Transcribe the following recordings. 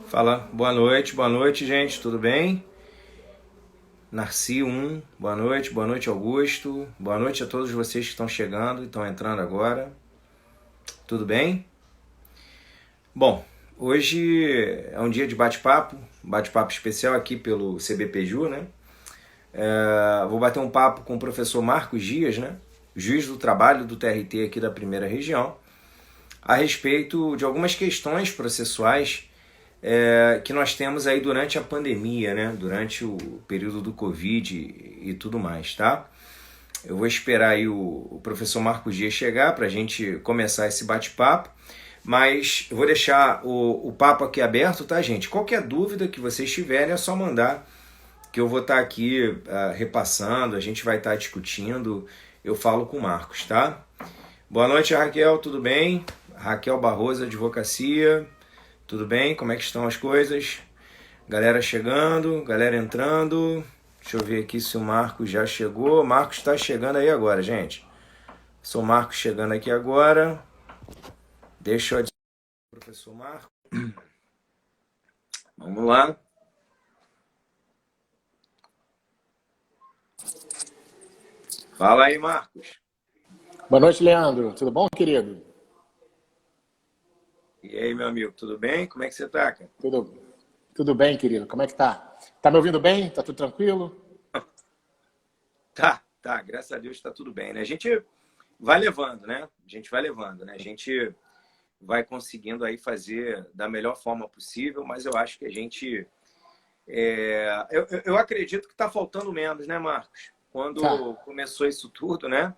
Fala, boa noite, gente, tudo bem? Narci boa noite, Augusto, boa noite a todos vocês que estão chegando e estão entrando agora, tudo bem? Bom, hoje é um dia de bate-papo especial aqui pelo CBPju, né? Vou bater um papo com o professor Marcos Dias, né? Juiz do trabalho do TRT aqui da primeira região, a respeito de algumas questões processuais que nós temos aí durante a pandemia, né? Durante o período do Covid e tudo mais, tá? Eu vou esperar aí o professor Marcos Dias chegar para a gente começar esse bate-papo, mas eu vou deixar o papo aqui aberto, tá, gente? Qualquer dúvida que vocês tiverem é só mandar, que eu vou estar aqui repassando, a gente vai estar discutindo, eu falo com o Marcos, tá? Boa noite, Raquel, tudo bem? Raquel Barroso, Advocacia, tudo bem? Como é que estão as coisas? Galera chegando, galera entrando. Deixa eu ver aqui se o Marcos já chegou. Marcos está chegando aí agora, gente. Sou o Marcos chegando aqui agora. Deixa eu adicionar o professor Marcos. Vamos lá. Fala aí, Marcos. Boa noite, Leandro. Tudo bom, querido? E aí, meu amigo, tudo bem? Como é que você tá, cara? Tudo bem, querido. Como é que tá? Tá me ouvindo bem? Tá tudo tranquilo? Tá, graças a Deus tá tudo bem, né? A gente vai levando, né? A gente vai conseguindo aí fazer da melhor forma possível, mas eu acho que a gente... eu acredito que está faltando menos, né, Marcos? Tá. Quando começou isso tudo, né?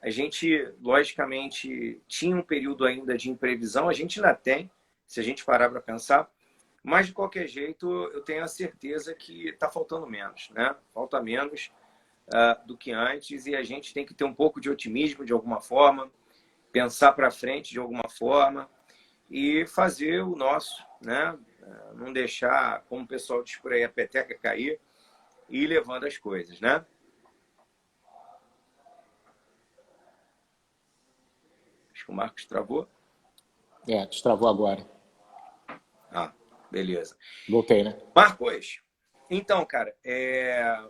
A gente, logicamente, tinha um período ainda de imprevisão, a gente ainda tem, se a gente parar para pensar, mas, de qualquer jeito, eu tenho a certeza que está faltando menos, né? Falta menos do que antes e a gente tem que ter um pouco de otimismo de alguma forma, pensar para frente de alguma forma e fazer o nosso, né? Não deixar, como o pessoal diz por aí, a peteca cair e ir levando as coisas, né? Acho que o Marcos travou. Destravou agora. Ah, beleza. Voltei, né? Marcos, então, cara,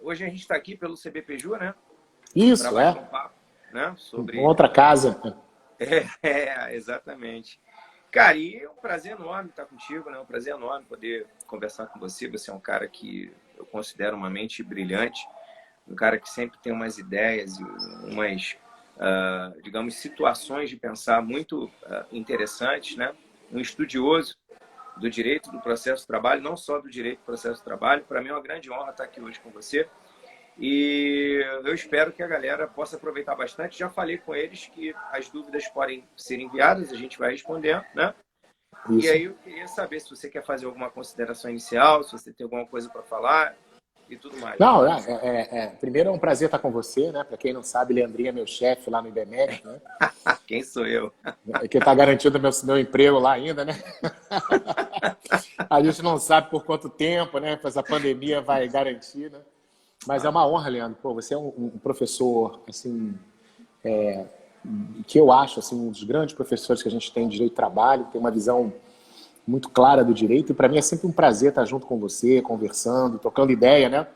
hoje a gente está aqui pelo CBPju, né? Para Isso, bater é. um papo, né? Sobre... Outra casa. Exatamente. Cara, e é um prazer enorme estar contigo, né? Um prazer enorme poder conversar com você. Você é um cara que eu considero uma mente brilhante, um cara que sempre tem umas ideias e umas, digamos, situações de pensar muito interessantes, né? Um estudioso do direito do processo do trabalho, não só do direito do processo do trabalho. Para mim é uma grande honra estar aqui hoje com você. E eu espero que a galera possa aproveitar bastante. Já falei com eles que as dúvidas podem ser enviadas, a gente vai respondendo, né? E Isso. aí eu queria saber se você quer fazer alguma consideração inicial, se você tem alguma coisa para falar e tudo mais. Não, primeiro é um prazer estar com você, né? Para quem não sabe, Leandrinho é meu chefe lá no IBMEC, né? Quem sou eu? Que tá garantido meu emprego lá ainda, né? A gente não sabe por quanto tempo, né? Essa pandemia vai garantir, né? Mas é uma honra, Leandro. Pô, você é um professor, assim, que eu acho assim, um dos grandes professores que a gente tem de direito de trabalho, tem uma visão muito clara do direito, e para mim é sempre um prazer estar junto com você, conversando, trocando ideia, né?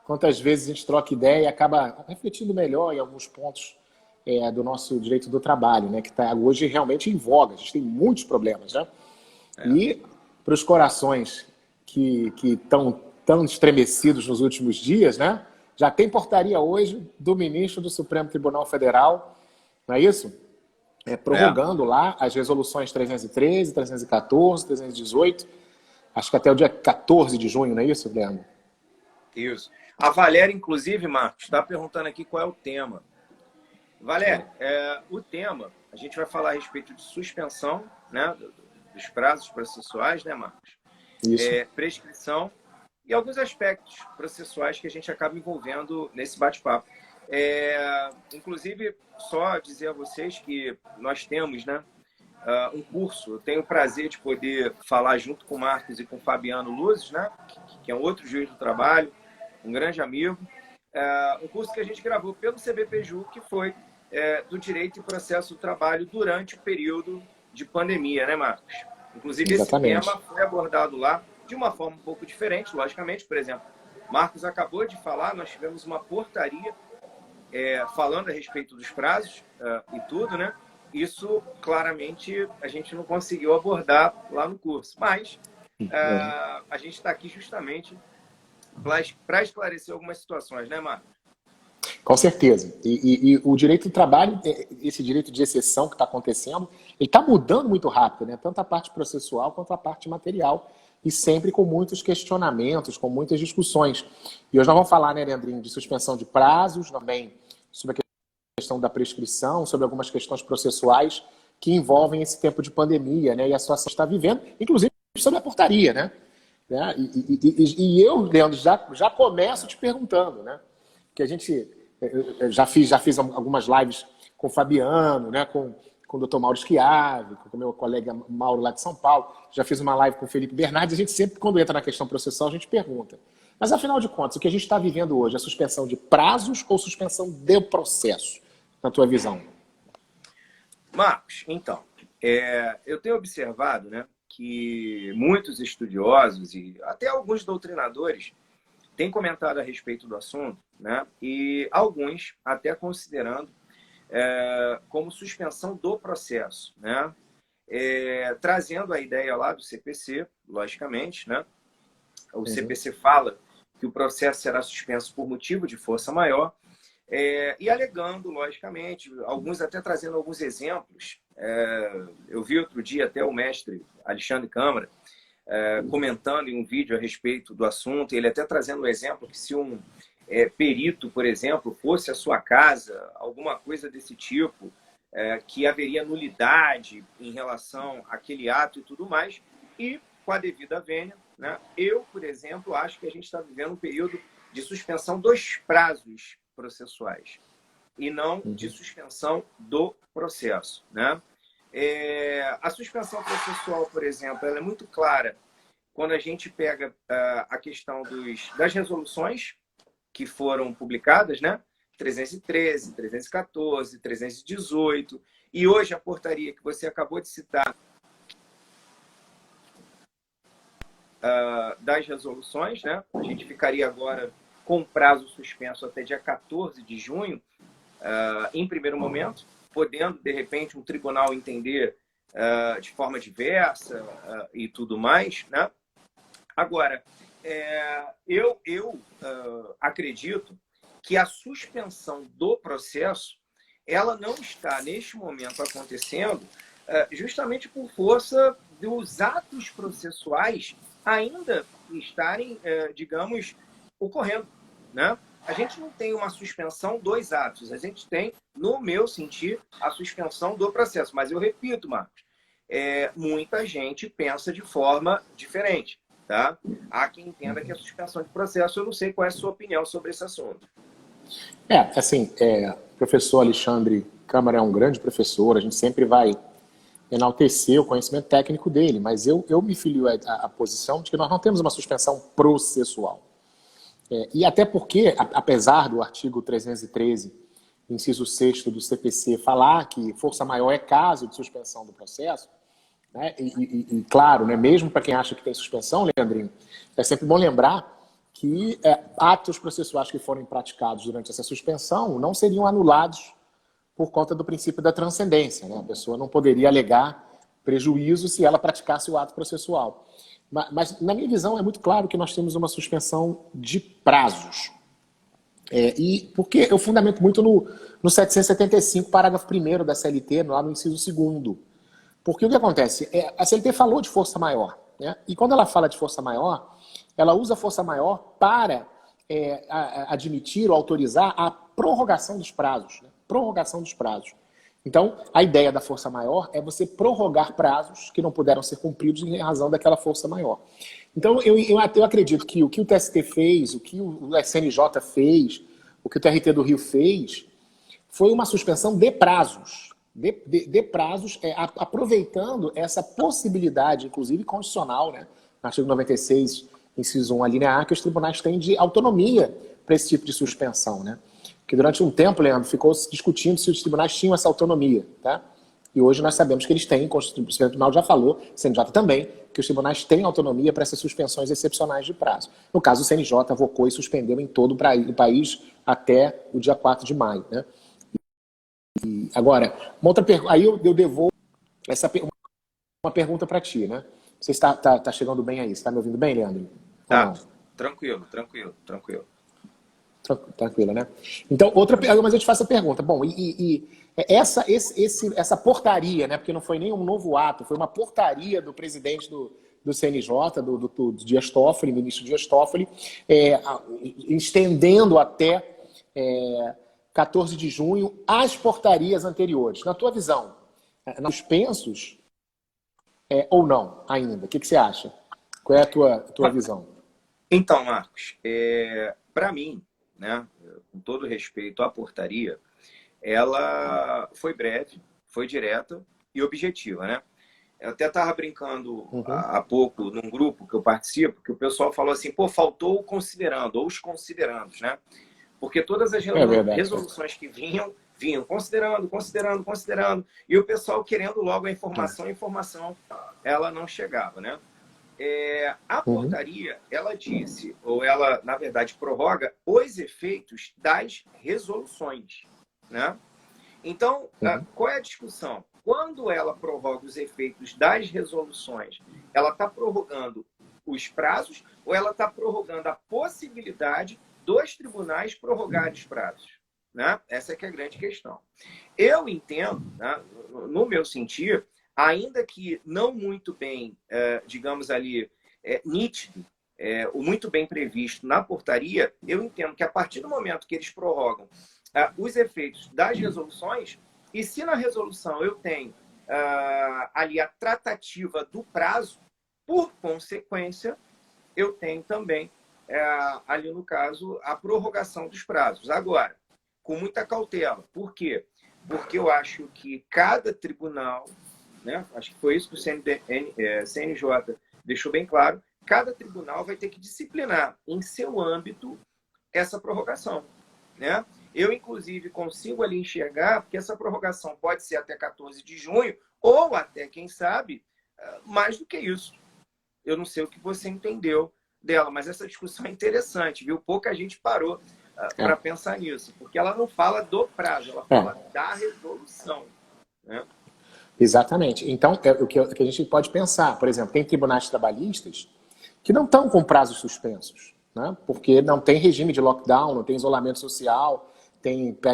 Quantas vezes a gente troca ideia e acaba refletindo melhor em alguns pontos do nosso direito do trabalho, né? Que está hoje realmente em voga, a gente tem muitos problemas, né? E para os corações que estão tão estremecidos nos últimos dias, né? Já tem portaria hoje do ministro do Supremo Tribunal Federal, não é isso? Prorrogando lá as resoluções 313, 314, 318, acho que até o dia 14 de junho, não é isso, Leandro? Isso. A Valéria, inclusive, Marcos, está perguntando aqui qual é o tema. Valéria, o tema, a gente vai falar a respeito de suspensão, né, dos prazos processuais, né, Marcos? Isso. Prescrição e alguns aspectos processuais que a gente acaba envolvendo nesse bate-papo. Inclusive, só dizer a vocês que nós temos, né, um curso, eu tenho o prazer de poder falar junto com o Marcos e com o Fabiano Luzes, né, que é um outro juiz do trabalho, um grande amigo, um curso que a gente gravou pelo CBPju, que foi do Direito e Processo do Trabalho durante o período de pandemia, né, Marcos? Inclusive, esse Exatamente. tema foi abordado lá de uma forma um pouco diferente, logicamente. Por exemplo, Marcos acabou de falar, nós tivemos uma portaria falando a respeito dos prazos e tudo, né? Isso, claramente, a gente não conseguiu abordar lá no curso. Mas a gente está aqui justamente para esclarecer algumas situações, né, Marcos? Com certeza. E o direito do trabalho, esse direito de exceção que está acontecendo, ele está mudando muito rápido, né? Tanto a parte processual quanto a parte material, e sempre com muitos questionamentos, com muitas discussões. E hoje nós vamos falar, né, Leandrinho, de suspensão de prazos, também sobre a questão da prescrição, sobre algumas questões processuais que envolvem esse tempo de pandemia, né? E a situação que está vivendo, inclusive sobre a portaria, né? E eu, Leandro, já começo te perguntando, né? Que a gente... Eu já fiz algumas lives com o Fabiano, né, com o Dr. Mauro Schiave, com o meu colega Mauro lá de São Paulo. Já fiz uma live com o Felipe Bernardes. A gente sempre, quando entra na questão processual, a gente pergunta. Mas, afinal de contas, o que a gente está vivendo hoje é suspensão de prazos ou suspensão de processo, na tua visão? Marcos, então, eu tenho observado, né, que muitos estudiosos e até alguns doutrinadores têm comentado a respeito do assunto, né? E alguns até considerando como suspensão do processo, né? Trazendo a ideia lá do CPC, logicamente, né? O CPC fala que o processo será suspenso por motivo de força maior, e alegando, logicamente, alguns até trazendo alguns exemplos. Eu vi outro dia até o mestre Alexandre Câmara comentando em um vídeo a respeito do assunto, ele até trazendo um exemplo que se um perito, por exemplo, fosse à sua casa, alguma coisa desse tipo, que haveria nulidade em relação àquele ato e tudo mais, e com a devida vênia, né? Eu, por exemplo, acho que a gente está vivendo um período de suspensão dos prazos processuais e não de suspensão do processo, né? A suspensão processual, por exemplo, ela é muito clara quando a gente pega a questão das resoluções que foram publicadas, né? 313, 314, 318, e hoje a portaria que você acabou de citar das resoluções, né? A gente ficaria agora com prazo suspenso até dia 14 de junho, em primeiro momento, podendo, de repente, um tribunal entender de forma diversa e tudo mais, né? Agora, eu acredito que a suspensão do processo, ela não está, neste momento, acontecendo justamente por força dos atos processuais ainda estarem, digamos, ocorrendo, né? A gente não tem uma suspensão dos atos, a gente tem, no meu sentir, a suspensão do processo. Mas eu repito, Marcos, muita gente pensa de forma diferente, tá? Há quem entenda que a suspensão de processo, eu não sei qual é a sua opinião sobre esse assunto. Assim, o professor Alexandre Câmara é um grande professor, a gente sempre vai enaltecer o conhecimento técnico dele, mas eu me filio à posição de que nós não temos uma suspensão processual. E até porque, apesar do artigo 313, inciso 6º do CPC, falar que força maior é caso de suspensão do processo, né? E claro, né, mesmo para quem acha que tem suspensão, Leandrinho, é sempre bom lembrar que atos processuais que forem praticados durante essa suspensão não seriam anulados por conta do princípio da transcendência, né? A pessoa não poderia alegar prejuízo se ela praticasse o ato processual. Mas, na minha visão, é muito claro que nós temos uma suspensão de prazos. E porque eu fundamento muito no 775, parágrafo 1º da CLT, lá no inciso 2º. Porque o que acontece? A CLT falou de força maior, né? E quando ela fala de força maior, ela usa força maior para admitir ou autorizar a prorrogação dos prazos. Né? Prorrogação dos prazos. Então, a ideia da força maior é você prorrogar prazos que não puderam ser cumpridos em razão daquela força maior. Então, eu acredito que o que o TST fez, o que o SNJ fez, o que o TRT do Rio fez, foi uma suspensão de prazos. De prazos, aproveitando essa possibilidade, inclusive constitucional, né? No artigo 96, inciso 1, a linha A, que os tribunais têm de autonomia para esse tipo de suspensão, né? Que durante um tempo, Leandro, ficou se discutindo se os tribunais tinham essa autonomia, tá? E hoje nós sabemos que eles têm, o Supremo Tribunal já falou, o CNJ também, que os tribunais têm autonomia para essas suspensões excepcionais de prazo. No caso, o CNJ avocou e suspendeu em todo o país até o dia 4 de maio. Né? E agora, uma outra pergunta, aí eu devolvo uma pergunta para ti, né? Você está chegando bem aí? Você está me ouvindo bem, Leandro? Tá, tranquilo. Tranquilo, né? Então, mas eu te faço a pergunta. Bom, essa portaria, né? Porque não foi nem um novo ato, foi uma portaria do presidente do CNJ, do Dias Toffoli, ministro Dias Toffoli, estendendo até 14 de junho as portarias anteriores. Na tua visão, suspensos ou não ainda? O que você acha? Qual é a tua visão? Então, Marcos, para mim, né, com todo respeito à portaria, ela foi breve, foi direta e objetiva, né? Eu até estava brincando há pouco num grupo que eu participo, que o pessoal falou assim, pô, faltou o considerando, ou os considerandos, né? Porque todas as resoluções que vinham considerando, e o pessoal querendo logo a informação ela não chegava, né? A portaria, ela disse, ou ela, na verdade, prorroga os efeitos das resoluções, né? Então, qual é a discussão? Quando ela prorroga os efeitos das resoluções, ela está prorrogando os prazos ou ela está prorrogando a possibilidade dos tribunais prorrogarem os prazos? Né? Essa é que é a grande questão. Eu entendo, né, no meu sentir, ainda que não muito bem, digamos ali, nítido, o muito bem previsto na portaria, eu entendo que a partir do momento que eles prorrogam os efeitos das resoluções, e se na resolução eu tenho ali a tratativa do prazo, por consequência, eu tenho também, ali no caso, a prorrogação dos prazos. Agora, com muita cautela. Por quê? Porque eu acho que cada tribunal, né, acho que foi isso que o CNJ deixou bem claro, cada tribunal vai ter que disciplinar em seu âmbito essa prorrogação. Né? Eu, inclusive, consigo ali enxergar que essa prorrogação pode ser até 14 de junho ou até, quem sabe, mais do que isso. Eu não sei o que você entendeu dela, mas essa discussão é interessante, viu? Pouca gente parou para pensar nisso, porque ela não fala do prazo, ela fala da resolução. Né? Exatamente. Então, o que a gente pode pensar, por exemplo, tem tribunais trabalhistas que não estão com prazos suspensos, né? Porque não tem regime de lockdown, não tem isolamento social,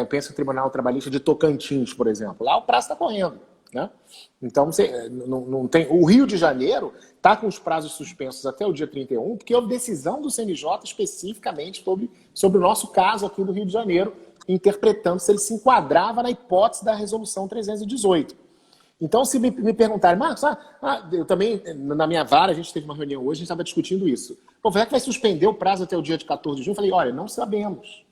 pensa no Tribunal Trabalhista de Tocantins, por exemplo. Lá o prazo está correndo. Né? Então, não tem. O Rio de Janeiro está com os prazos suspensos até o dia 31, porque houve decisão do CNJ especificamente sobre o nosso caso aqui do Rio de Janeiro, interpretando se ele se enquadrava na hipótese da resolução 318. Então, se me perguntarem, Marcos, eu também, na minha vara, a gente teve uma reunião hoje, a gente estava discutindo isso. Pô, será que vai suspender o prazo até o dia de 14 de junho? Eu falei, olha, não sabemos.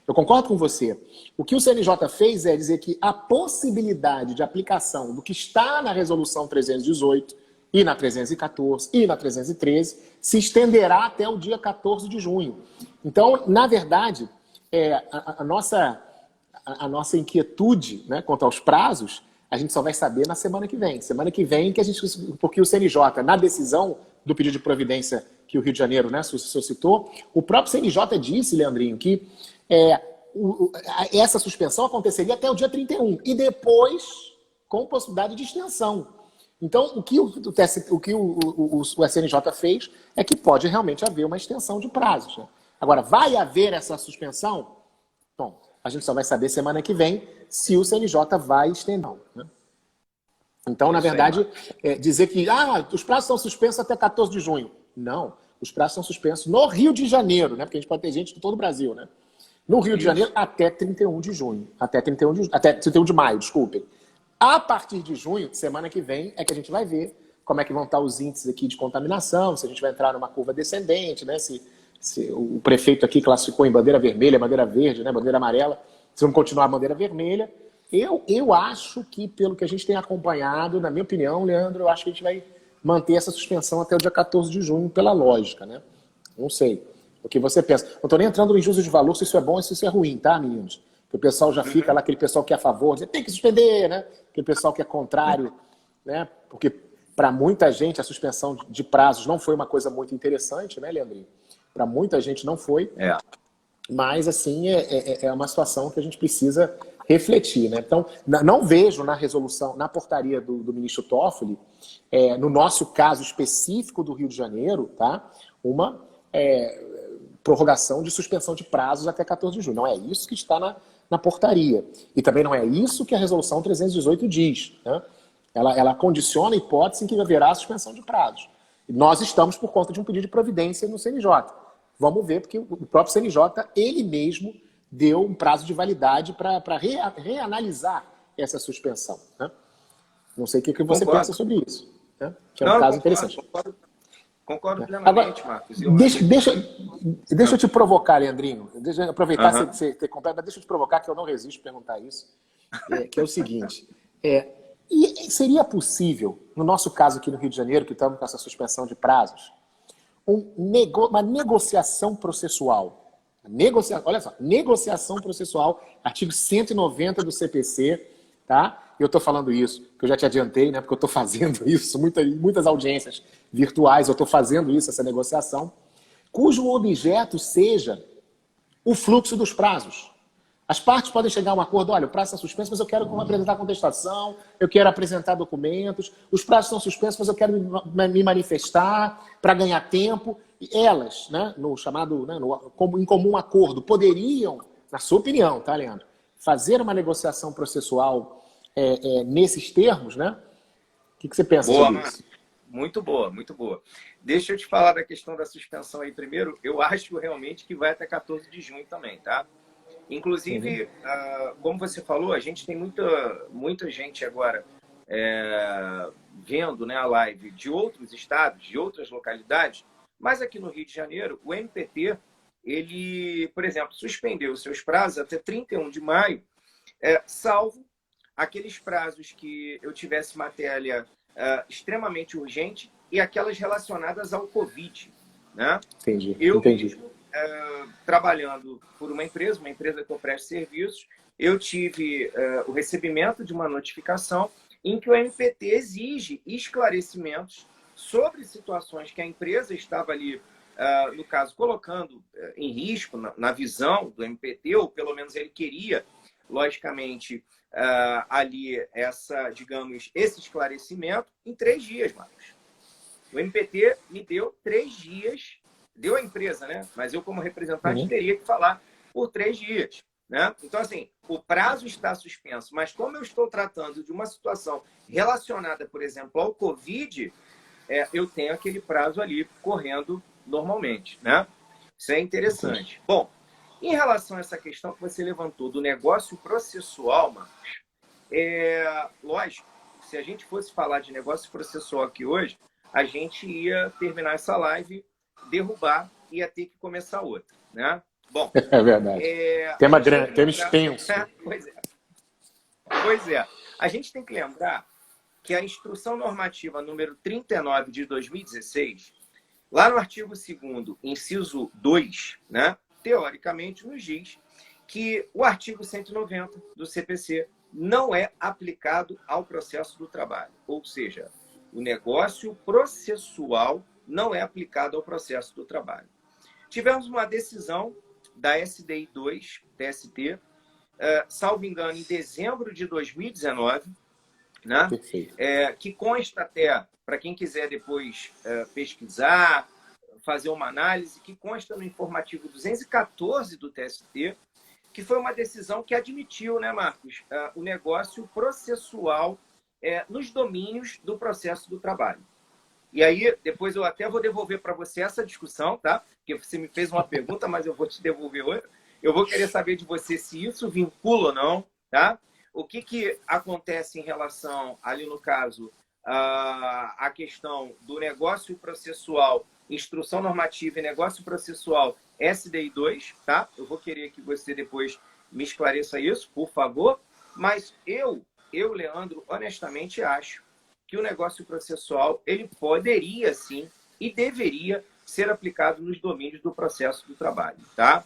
Eu concordo com você. O que o CNJ fez é dizer que a possibilidade de aplicação do que está na resolução 318 e na 314 e na 313 se estenderá até o dia 14 de junho. Então, na verdade, a nossa inquietude, né, quanto aos prazos, a gente só vai saber na semana que vem. Semana que vem, porque o CNJ, na decisão do pedido de providência que o Rio de Janeiro, né, suscitou, o próprio CNJ disse, Leandrinho, que essa suspensão aconteceria até o dia 31 e depois com possibilidade de extensão. Então, o que o SNJ fez é que pode realmente haver uma extensão de prazos. Né? Agora, vai haver essa suspensão? Bom, a gente só vai saber semana que vem se o CNJ vai estender. Né? Então, na verdade, dizer que os prazos estão suspensos até 14 de junho. Não, os prazos são suspensos no Rio de Janeiro, né? Porque a gente pode ter gente de todo o Brasil, né? No Rio de Janeiro, até 31 de junho. Até 31 de maio, desculpem. A partir de junho, semana que vem, é que a gente vai ver como é que vão estar os índices aqui de contaminação, se a gente vai entrar numa curva descendente, né? Se o prefeito aqui classificou em bandeira vermelha, bandeira verde, né? Bandeira amarela, se vamos continuar a bandeira vermelha. Eu acho que, pelo que a gente tem acompanhado, na minha opinião, Leandro, eu acho que a gente vai manter essa suspensão até o dia 14 de junho, pela lógica, né? Não sei. O que você pensa? Não estou nem entrando em juízo de valor se isso é bom ou se isso é ruim, tá, meninos? O pessoal já fica lá, aquele pessoal que é a favor, diz, tem que suspender, né? Aquele pessoal que é contrário, né? Porque para muita gente a suspensão de prazos não foi uma coisa muito interessante, né, Leandrinho? Para muita gente não foi. É. Mas, assim, é uma situação que a gente precisa refletir, né? Então, não vejo na resolução, na portaria do ministro Toffoli, no nosso caso específico do Rio de Janeiro, tá? Uma prorrogação de suspensão de prazos até 14 de junho. Não é isso que está na portaria. E também não é isso que a resolução 318 diz, né? Ela condiciona a hipótese em que haverá suspensão de prazos. E nós estamos por conta de um pedido de providência no CNJ. Vamos ver, porque o próprio CNJ, ele mesmo, deu um prazo de validade para reanalisar essa suspensão, né? Não sei o que você pensa sobre isso, né? Que é um caso interessante. Concordo plenamente, agora, Marcos. Deixa eu te provocar, Leandrinho. Deixa eu aproveitar você ter completo, mas deixa eu te provocar, que eu não resisto a perguntar isso. Que é o seguinte. E seria possível, no nosso caso aqui no Rio de Janeiro, que estamos com essa suspensão de prazos, uma negociação processual? Olha só, negociação processual, artigo 190 do CPC, tá? Eu estou falando isso, que eu já te adiantei, né? Porque eu estou fazendo isso, muitas audiências virtuais, eu estou fazendo isso, essa negociação, cujo objeto seja o fluxo dos prazos. As partes podem chegar a um acordo, olha, o prazo está suspenso, mas eu quero apresentar contestação, eu quero apresentar documentos, os prazos estão suspensos, mas eu quero me manifestar para ganhar tempo. E elas, né, no chamado, né, em comum acordo, poderiam, na sua opinião, tá, Leandro, fazer uma negociação processual nesses termos, né? O que você pensa sobre isso? Muito boa, muito boa. Deixa eu te falar da questão da suspensão aí primeiro. Eu acho realmente que vai até 14 de junho também, tá? Inclusive, como você falou, a gente tem muita gente agora vendo, né, a live de outros estados, de outras localidades, mas aqui no Rio de Janeiro, o MPT, ele, por exemplo, suspendeu seus prazos até 31 de maio, salvo aqueles prazos que eu tivesse matéria extremamente urgente e aquelas relacionadas ao Covid, né? Entendi. Mesmo, trabalhando por uma empresa que eu presto serviços, eu tive o recebimento de uma notificação em que o MPT exige esclarecimentos sobre situações que a empresa estava ali, no caso, colocando em risco na visão do MPT, ou pelo menos ele queria, logicamente, ali esse esclarecimento em 3 dias, Marcos. O MPT me deu 3 dias, deu a empresa, né? Mas eu, como representante, teria que falar por 3 dias, né? Então, assim, o prazo está suspenso, mas como eu estou tratando de uma situação relacionada, por exemplo, ao Covid, eu tenho aquele prazo ali correndo normalmente, né? Isso é interessante. Bom, em relação a essa questão que você levantou do negócio processual, Marcos, lógico, se a gente fosse falar de negócio processual aqui hoje, a gente ia terminar essa live, derrubar e ia ter que começar outra, né? Bom, é verdade. Tema grande, tema extenso. Pois é. A gente tem que lembrar que a Instrução Normativa número 39 de 2016, lá no artigo 2º, inciso 2, né, teoricamente nos diz que o artigo 190 do CPC não é aplicado ao processo do trabalho. Ou seja, o negócio processual não é aplicado ao processo do trabalho. Tivemos uma decisão da SDI 2, TST, salvo engano, em dezembro de 2019, né? Que consta até, para quem quiser depois pesquisar, fazer uma análise, que consta no informativo 214 do TST, que foi uma decisão que admitiu, né, Marcos, o negócio processual nos domínios do processo do trabalho. E aí, depois eu até vou devolver para você essa discussão, tá? Porque você me fez uma pergunta, mas eu vou te devolver outra. Eu vou querer saber de você se isso vincula ou não, tá? O que acontece em relação, ali no caso, a questão do negócio processual, instrução normativa e negócio processual SDI 2, tá? Eu vou querer que você depois me esclareça isso, por favor. Mas eu, Leandro, honestamente acho que o negócio processual, ele poderia, sim, e deveria ser aplicado nos domínios do processo do trabalho, tá?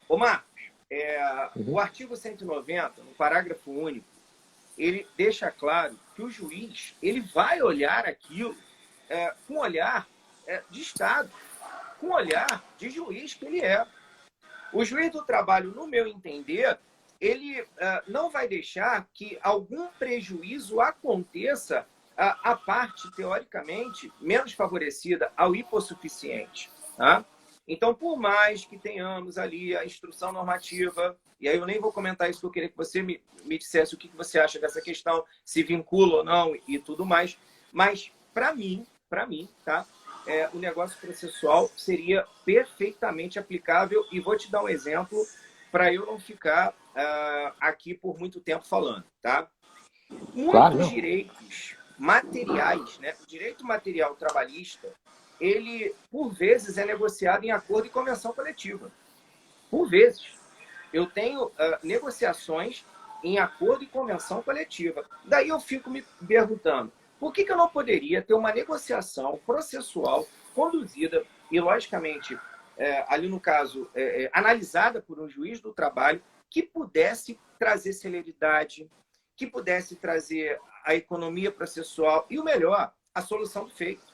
Ô, Marcos, O artigo 190, no parágrafo único, ele deixa claro que o juiz ele vai olhar aquilo com olhar de Estado, com olhar de juiz que ele é. O juiz do trabalho, no meu entender, ele não vai deixar que algum prejuízo aconteça à parte, teoricamente, menos favorecida, ao hipossuficiente. Tá? Então, por mais que tenhamos ali a instrução normativa, e aí eu nem vou comentar isso, porque eu queria que você me dissesse o que você acha dessa questão, se vincula ou não e tudo mais, mas, para mim, tá? O negócio processual seria perfeitamente aplicável, e vou te dar um exemplo para eu não ficar aqui por muito tempo falando, tá? Muitos direitos materiais, né? O direito material trabalhista, ele, por vezes, é negociado em acordo e convenção coletiva. Por vezes. Eu tenho negociações em acordo e convenção coletiva. Daí eu fico me perguntando, por que eu não poderia ter uma negociação processual conduzida e, logicamente, ali no caso, analisada por um juiz do trabalho, que pudesse trazer celeridade, que pudesse trazer a economia processual e, o melhor, a solução do feito,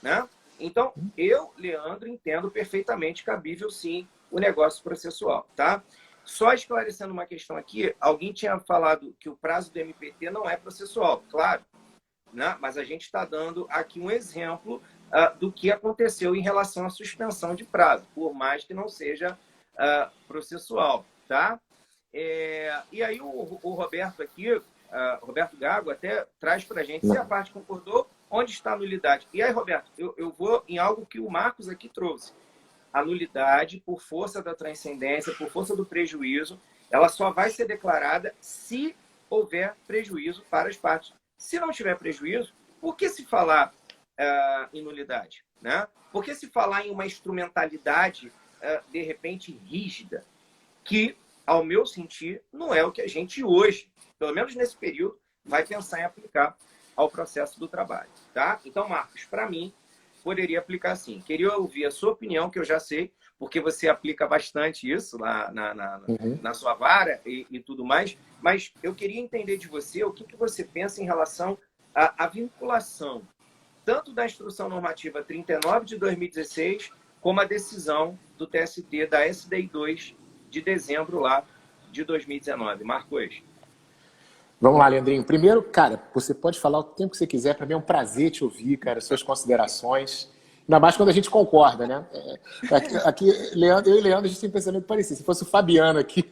né? Então, eu, Leandro, entendo perfeitamente cabível, sim, o negócio processual, tá? Só esclarecendo uma questão aqui, alguém tinha falado que o prazo do MPT não é processual, claro, né? Mas a gente está dando aqui um exemplo do que aconteceu em relação à suspensão de prazo, por mais que não seja processual, tá? E aí o Roberto aqui, Roberto Gago, até traz para a gente se a parte concordou, onde está a nulidade. E aí, Roberto, eu vou em algo que o Marcos aqui trouxe. A nulidade, por força da transcendência, por força do prejuízo, ela só vai ser declarada se houver prejuízo para as partes. Se não tiver prejuízo, por que se falar em nulidade? Né? Por que se falar em uma instrumentalidade, de repente, rígida, que, ao meu sentir, não é o que a gente hoje, pelo menos nesse período, vai pensar em aplicar ao processo do trabalho. Tá? Então, Marcos, para mim, poderia aplicar sim. Queria ouvir a sua opinião, que eu já sei, porque você aplica bastante isso lá na sua vara e tudo mais, mas eu queria entender de você o que você pensa em relação à vinculação, tanto da Instrução Normativa 39 de 2016, como a decisão do TST da SDI 2 de dezembro lá de 2019. Marcos. Vamos lá, Leandrinho. Primeiro, cara, você pode falar o tempo que você quiser. Para mim é um prazer te ouvir, cara, suas considerações. Ainda mais quando a gente concorda, né? Aqui, eu e Leandro, a gente tem um pensamento parecido. Se fosse o Fabiano aqui,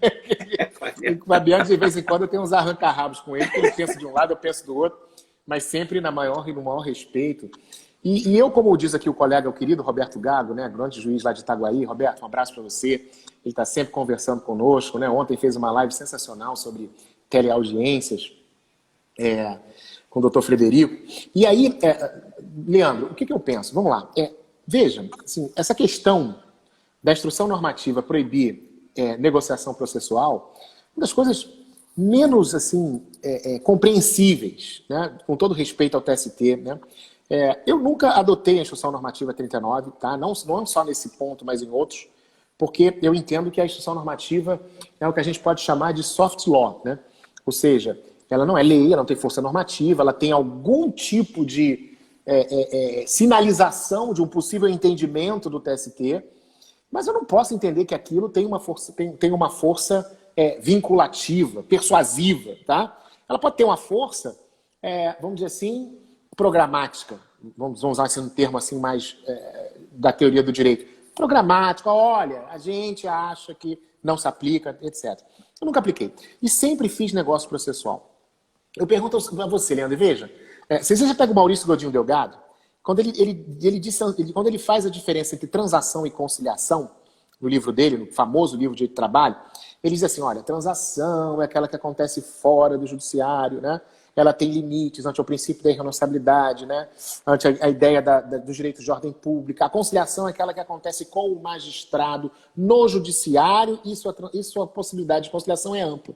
o Fabiano, de vez em quando, eu tenho uns arranca-rabos com ele, porque ele pensa de um lado, eu penso do outro, mas sempre no maior respeito. E eu, como diz aqui o colega, o querido Roberto Gago, né, grande juiz lá de Itaguaí. Roberto, um abraço para você. Ele está sempre conversando conosco, né? Ontem fez uma live sensacional sobre teleaudiências com o doutor Frederico. E aí, Leandro, o que eu penso? Vamos lá. Veja, assim, essa questão da instrução normativa proibir negociação processual, uma das coisas menos assim, compreensíveis, né? Com todo respeito ao TST, né? Eu nunca adotei a instrução normativa 39, tá? Não só nesse ponto, mas em outros, porque eu entendo que a instrução normativa é o que a gente pode chamar de soft law, né? Ou seja, ela não é lei, ela não tem força normativa, ela tem algum tipo de sinalização de um possível entendimento do TST, mas eu não posso entender que aquilo tem uma força vinculativa, persuasiva, tá? Ela pode ter uma força, vamos dizer assim, programática. Vamos usar esse termo assim mais da teoria do direito. Programática, olha, a gente acha que não se aplica, etc. Eu nunca apliquei. E sempre fiz negócio processual. Eu pergunto a você, Leandro, veja, se você já pega o Maurício Godinho Delgado, quando quando ele faz a diferença entre transação e conciliação, no livro dele, no famoso livro de trabalho, ele diz assim, olha, transação é aquela que acontece fora do judiciário, né? Ela tem limites ante o princípio da irresponsabilidade, né? Ante a ideia dos direitos de ordem pública. A conciliação é aquela que acontece com o magistrado no judiciário e sua possibilidade de conciliação é ampla.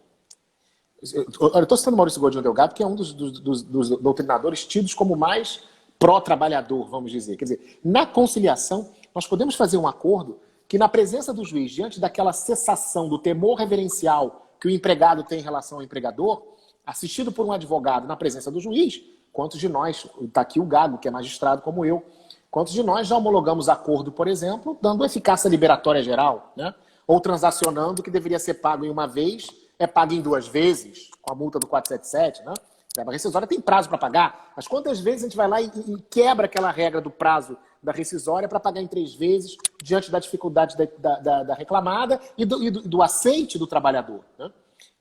Eu estou citando Maurício Godinho Delgado, que é um dos doutrinadores tidos como mais pró-trabalhador, vamos dizer. Quer dizer, na conciliação, nós podemos fazer um acordo que na presença do juiz, diante daquela cessação do temor reverencial que o empregado tem em relação ao empregador, assistido por um advogado na presença do juiz, quantos de nós, está aqui o Gago, que é magistrado como eu, quantos de nós já homologamos acordo, por exemplo, dando eficácia liberatória geral, né? Ou transacionando o que deveria ser pago em uma vez, é pago em 2 vezes, com a multa do 477, né? A rescisória tem prazo para pagar, mas quantas vezes a gente vai lá e quebra aquela regra do prazo da rescisória para pagar em 3 vezes, diante da dificuldade da reclamada e do aceite do trabalhador, né?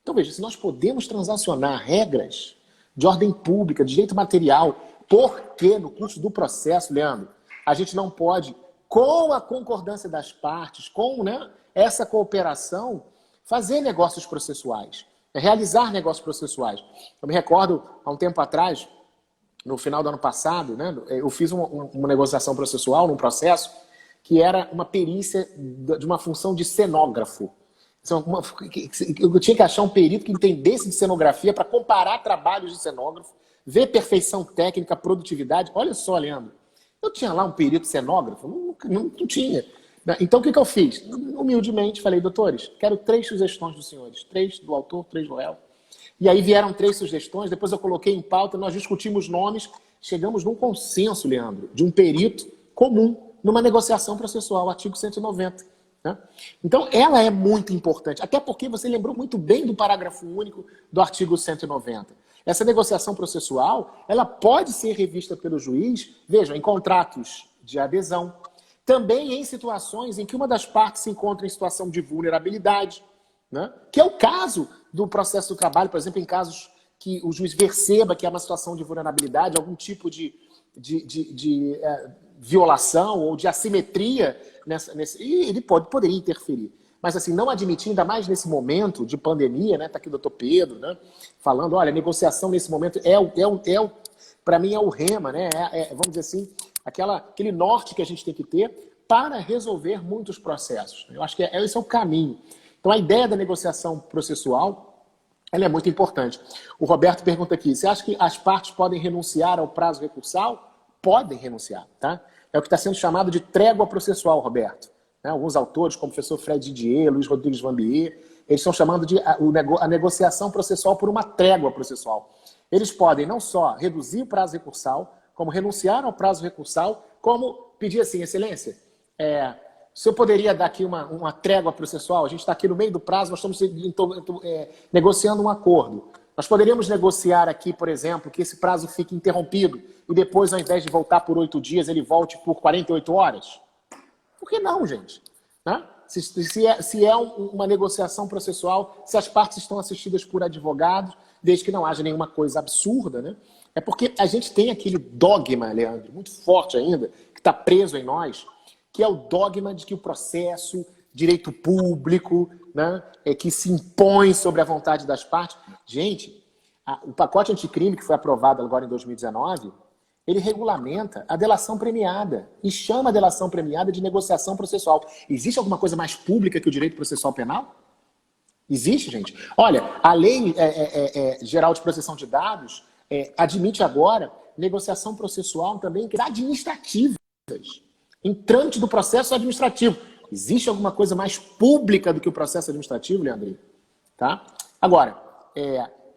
Então, veja, se nós podemos transacionar regras de ordem pública, de direito material, por que no curso do processo, Leandro, a gente não pode, com a concordância das partes, com, né, essa cooperação, fazer negócios processuais, realizar negócios processuais? Eu me recordo, há um tempo atrás, no final do ano passado, né, eu fiz uma negociação processual num processo que era uma perícia de uma função de cenógrafo. Eu tinha que achar um perito que entendesse de cenografia para comparar trabalhos de cenógrafo, ver perfeição técnica, produtividade. Olha só, Leandro, eu tinha lá um perito cenógrafo? Não tinha. Então, o que eu fiz? Humildemente, falei, doutores, quero 3 sugestões dos senhores. 3 do autor, 3 do réu. E aí vieram 3 sugestões, depois eu coloquei em pauta, nós discutimos nomes, chegamos num consenso, Leandro, de um perito comum numa negociação processual, artigo 190. Né? Então, ela é muito importante, até porque você lembrou muito bem do parágrafo único do artigo 190. Essa negociação processual, ela pode ser revista pelo juiz, vejam, em contratos de adesão, também em situações em que uma das partes se encontra em situação de vulnerabilidade, né? Que é o caso do processo do trabalho, por exemplo, em casos que o juiz perceba que há uma situação de vulnerabilidade, algum tipo de violação ou de assimetria, e ele poderia interferir. Mas assim, não admitir, ainda mais nesse momento de pandemia, né? Está aqui o doutor Pedro, né? Falando, olha, a negociação nesse momento para mim é o rema, né? Vamos dizer assim, aquele norte que a gente tem que ter para resolver muitos processos. Eu acho que esse é o caminho. Então, a ideia da negociação processual, ela é muito importante. O Roberto pergunta aqui, você acha que as partes podem renunciar ao prazo recursal? Podem renunciar, tá? É o que está sendo chamado de trégua processual, Roberto. Né? Alguns autores, como o professor Fred Didier, Luiz Rodrigues Vambier, eles estão chamando de a negociação processual por uma trégua processual. Eles podem não só reduzir o prazo recursal, como renunciar ao prazo recursal, como pedir assim, excelência, se eu poderia dar aqui uma trégua processual, a gente está aqui no meio do prazo, nós estamos negociando um acordo. Nós poderíamos negociar aqui, por exemplo, que esse prazo fique interrompido e depois, ao invés de voltar por 8 dias, ele volte por 48 horas? Por que não, gente? Né? Se é uma negociação processual, se as partes estão assistidas por advogados, desde que não haja nenhuma coisa absurda, né? É porque a gente tem aquele dogma, Leandro, muito forte ainda, que está preso em nós, que é o dogma de que o processo, direito público, né, que se impõe sobre a vontade das partes. Gente, o pacote anticrime que foi aprovado agora em 2019, ele regulamenta a delação premiada e chama a delação premiada de negociação processual. Existe alguma coisa mais pública que o direito processual penal? Existe, gente? Olha, a Lei Geral de Proteção de Dados admite agora negociação processual também administrativas, em trâmite do processo administrativo. Existe alguma coisa mais pública do que o processo administrativo, Leandrinho? Tá? Agora,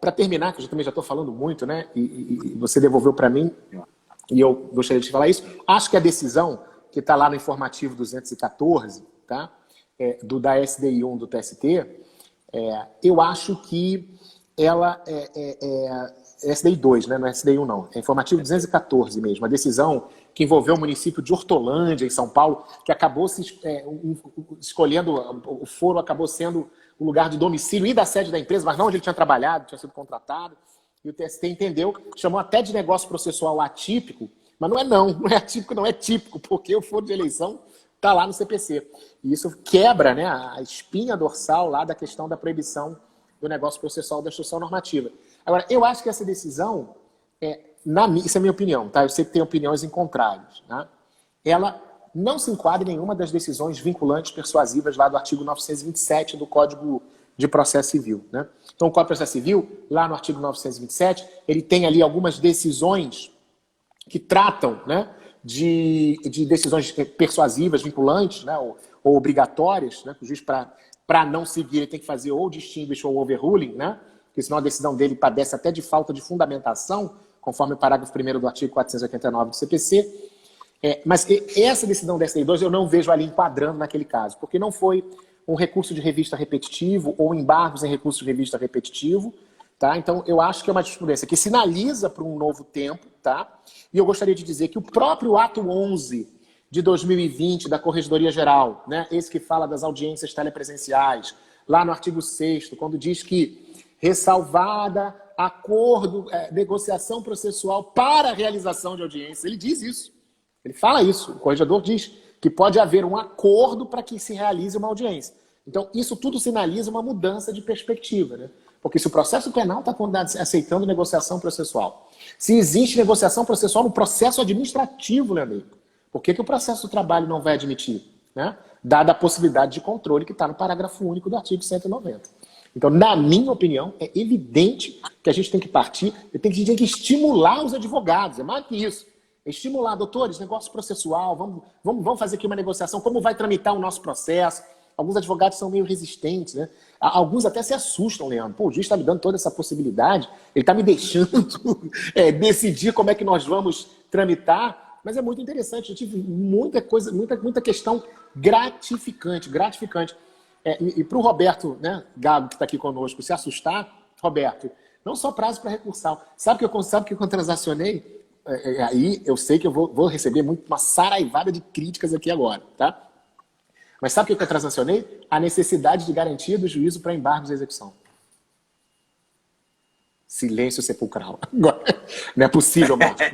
para terminar, que eu também já estou falando muito, né? E você devolveu para mim, e eu gostaria de falar isso, acho que a decisão que está lá no informativo 214, tá? Da SDI1 do TST, eu acho que ela SDI2, né? Não é SDI1 não, é informativo 214 mesmo, a decisão que envolveu o município de Hortolândia, em São Paulo, que acabou escolhendo, o foro acabou sendo o lugar de domicílio e da sede da empresa, mas não onde ele tinha trabalhado, tinha sido contratado. E o TST entendeu, chamou até de negócio processual atípico, mas não é atípico, não é típico, porque o foro de eleição está lá no CPC. E isso quebra, né, a espinha dorsal lá da questão da proibição do negócio processual da instrução normativa. Agora, eu acho que essa decisão, isso é a minha opinião, tá? Eu sei que tem opiniões em contrários, tá? Ela não se enquadra em nenhuma das decisões vinculantes persuasivas lá do artigo 927 do Código de Processo Civil, né? Então, o Código de Processo Civil, lá no artigo 927, ele tem ali algumas decisões que tratam, né, de decisões persuasivas, vinculantes, né, ou obrigatórias, né, que o juiz, para não seguir, ele tem que fazer ou distinguish ou overruling, né, porque senão a decisão dele padece até de falta de fundamentação, conforme o parágrafo 1º do artigo 489 do CPC. Mas essa decisão da STI2 eu não vejo ali enquadrando naquele caso, porque não foi um recurso de revista repetitivo ou embargos em recurso de revista repetitivo, tá? Então eu acho que é uma jurisprudência que sinaliza para um novo tempo, tá? E eu gostaria de dizer que o próprio ato 11 de 2020 da Corregedoria Geral, né, esse que fala das audiências telepresenciais, lá no artigo 6º, quando diz que ressalvada acordo, negociação processual para a realização de audiência, ele diz isso. Ele fala isso, o corregedor diz que pode haver um acordo para que se realize uma audiência. Então, isso tudo sinaliza uma mudança de perspectiva, né? Porque se o processo penal está aceitando negociação processual, se existe negociação processual no processo administrativo, Leandro, por que o processo do trabalho não vai admitir? Né? Dada a possibilidade de controle que está no parágrafo único do artigo 190. Então, na minha opinião, é evidente que a gente tem que partir, a gente tem que estimular os advogados, é mais que isso. Estimular, doutores, negócio processual, vamos fazer aqui uma negociação, como vai tramitar o nosso processo. Alguns advogados são meio resistentes, né? Alguns até se assustam, Leandro. Pô, o juiz está me dando toda essa possibilidade, ele está me deixando decidir como é que nós vamos tramitar, mas é muito interessante, eu tive muita coisa, muita questão gratificante. E para o Roberto, né, Gago, que está aqui conosco, se assustar, Roberto, não só prazo para recursal. Sabe que eu transacionei? Aí eu sei que eu vou receber uma saraivada de críticas aqui agora, tá? Mas sabe o que eu transacionei? A necessidade de garantia do juízo para embargos de execução. Silêncio sepulcral. Não é possível, Marcos.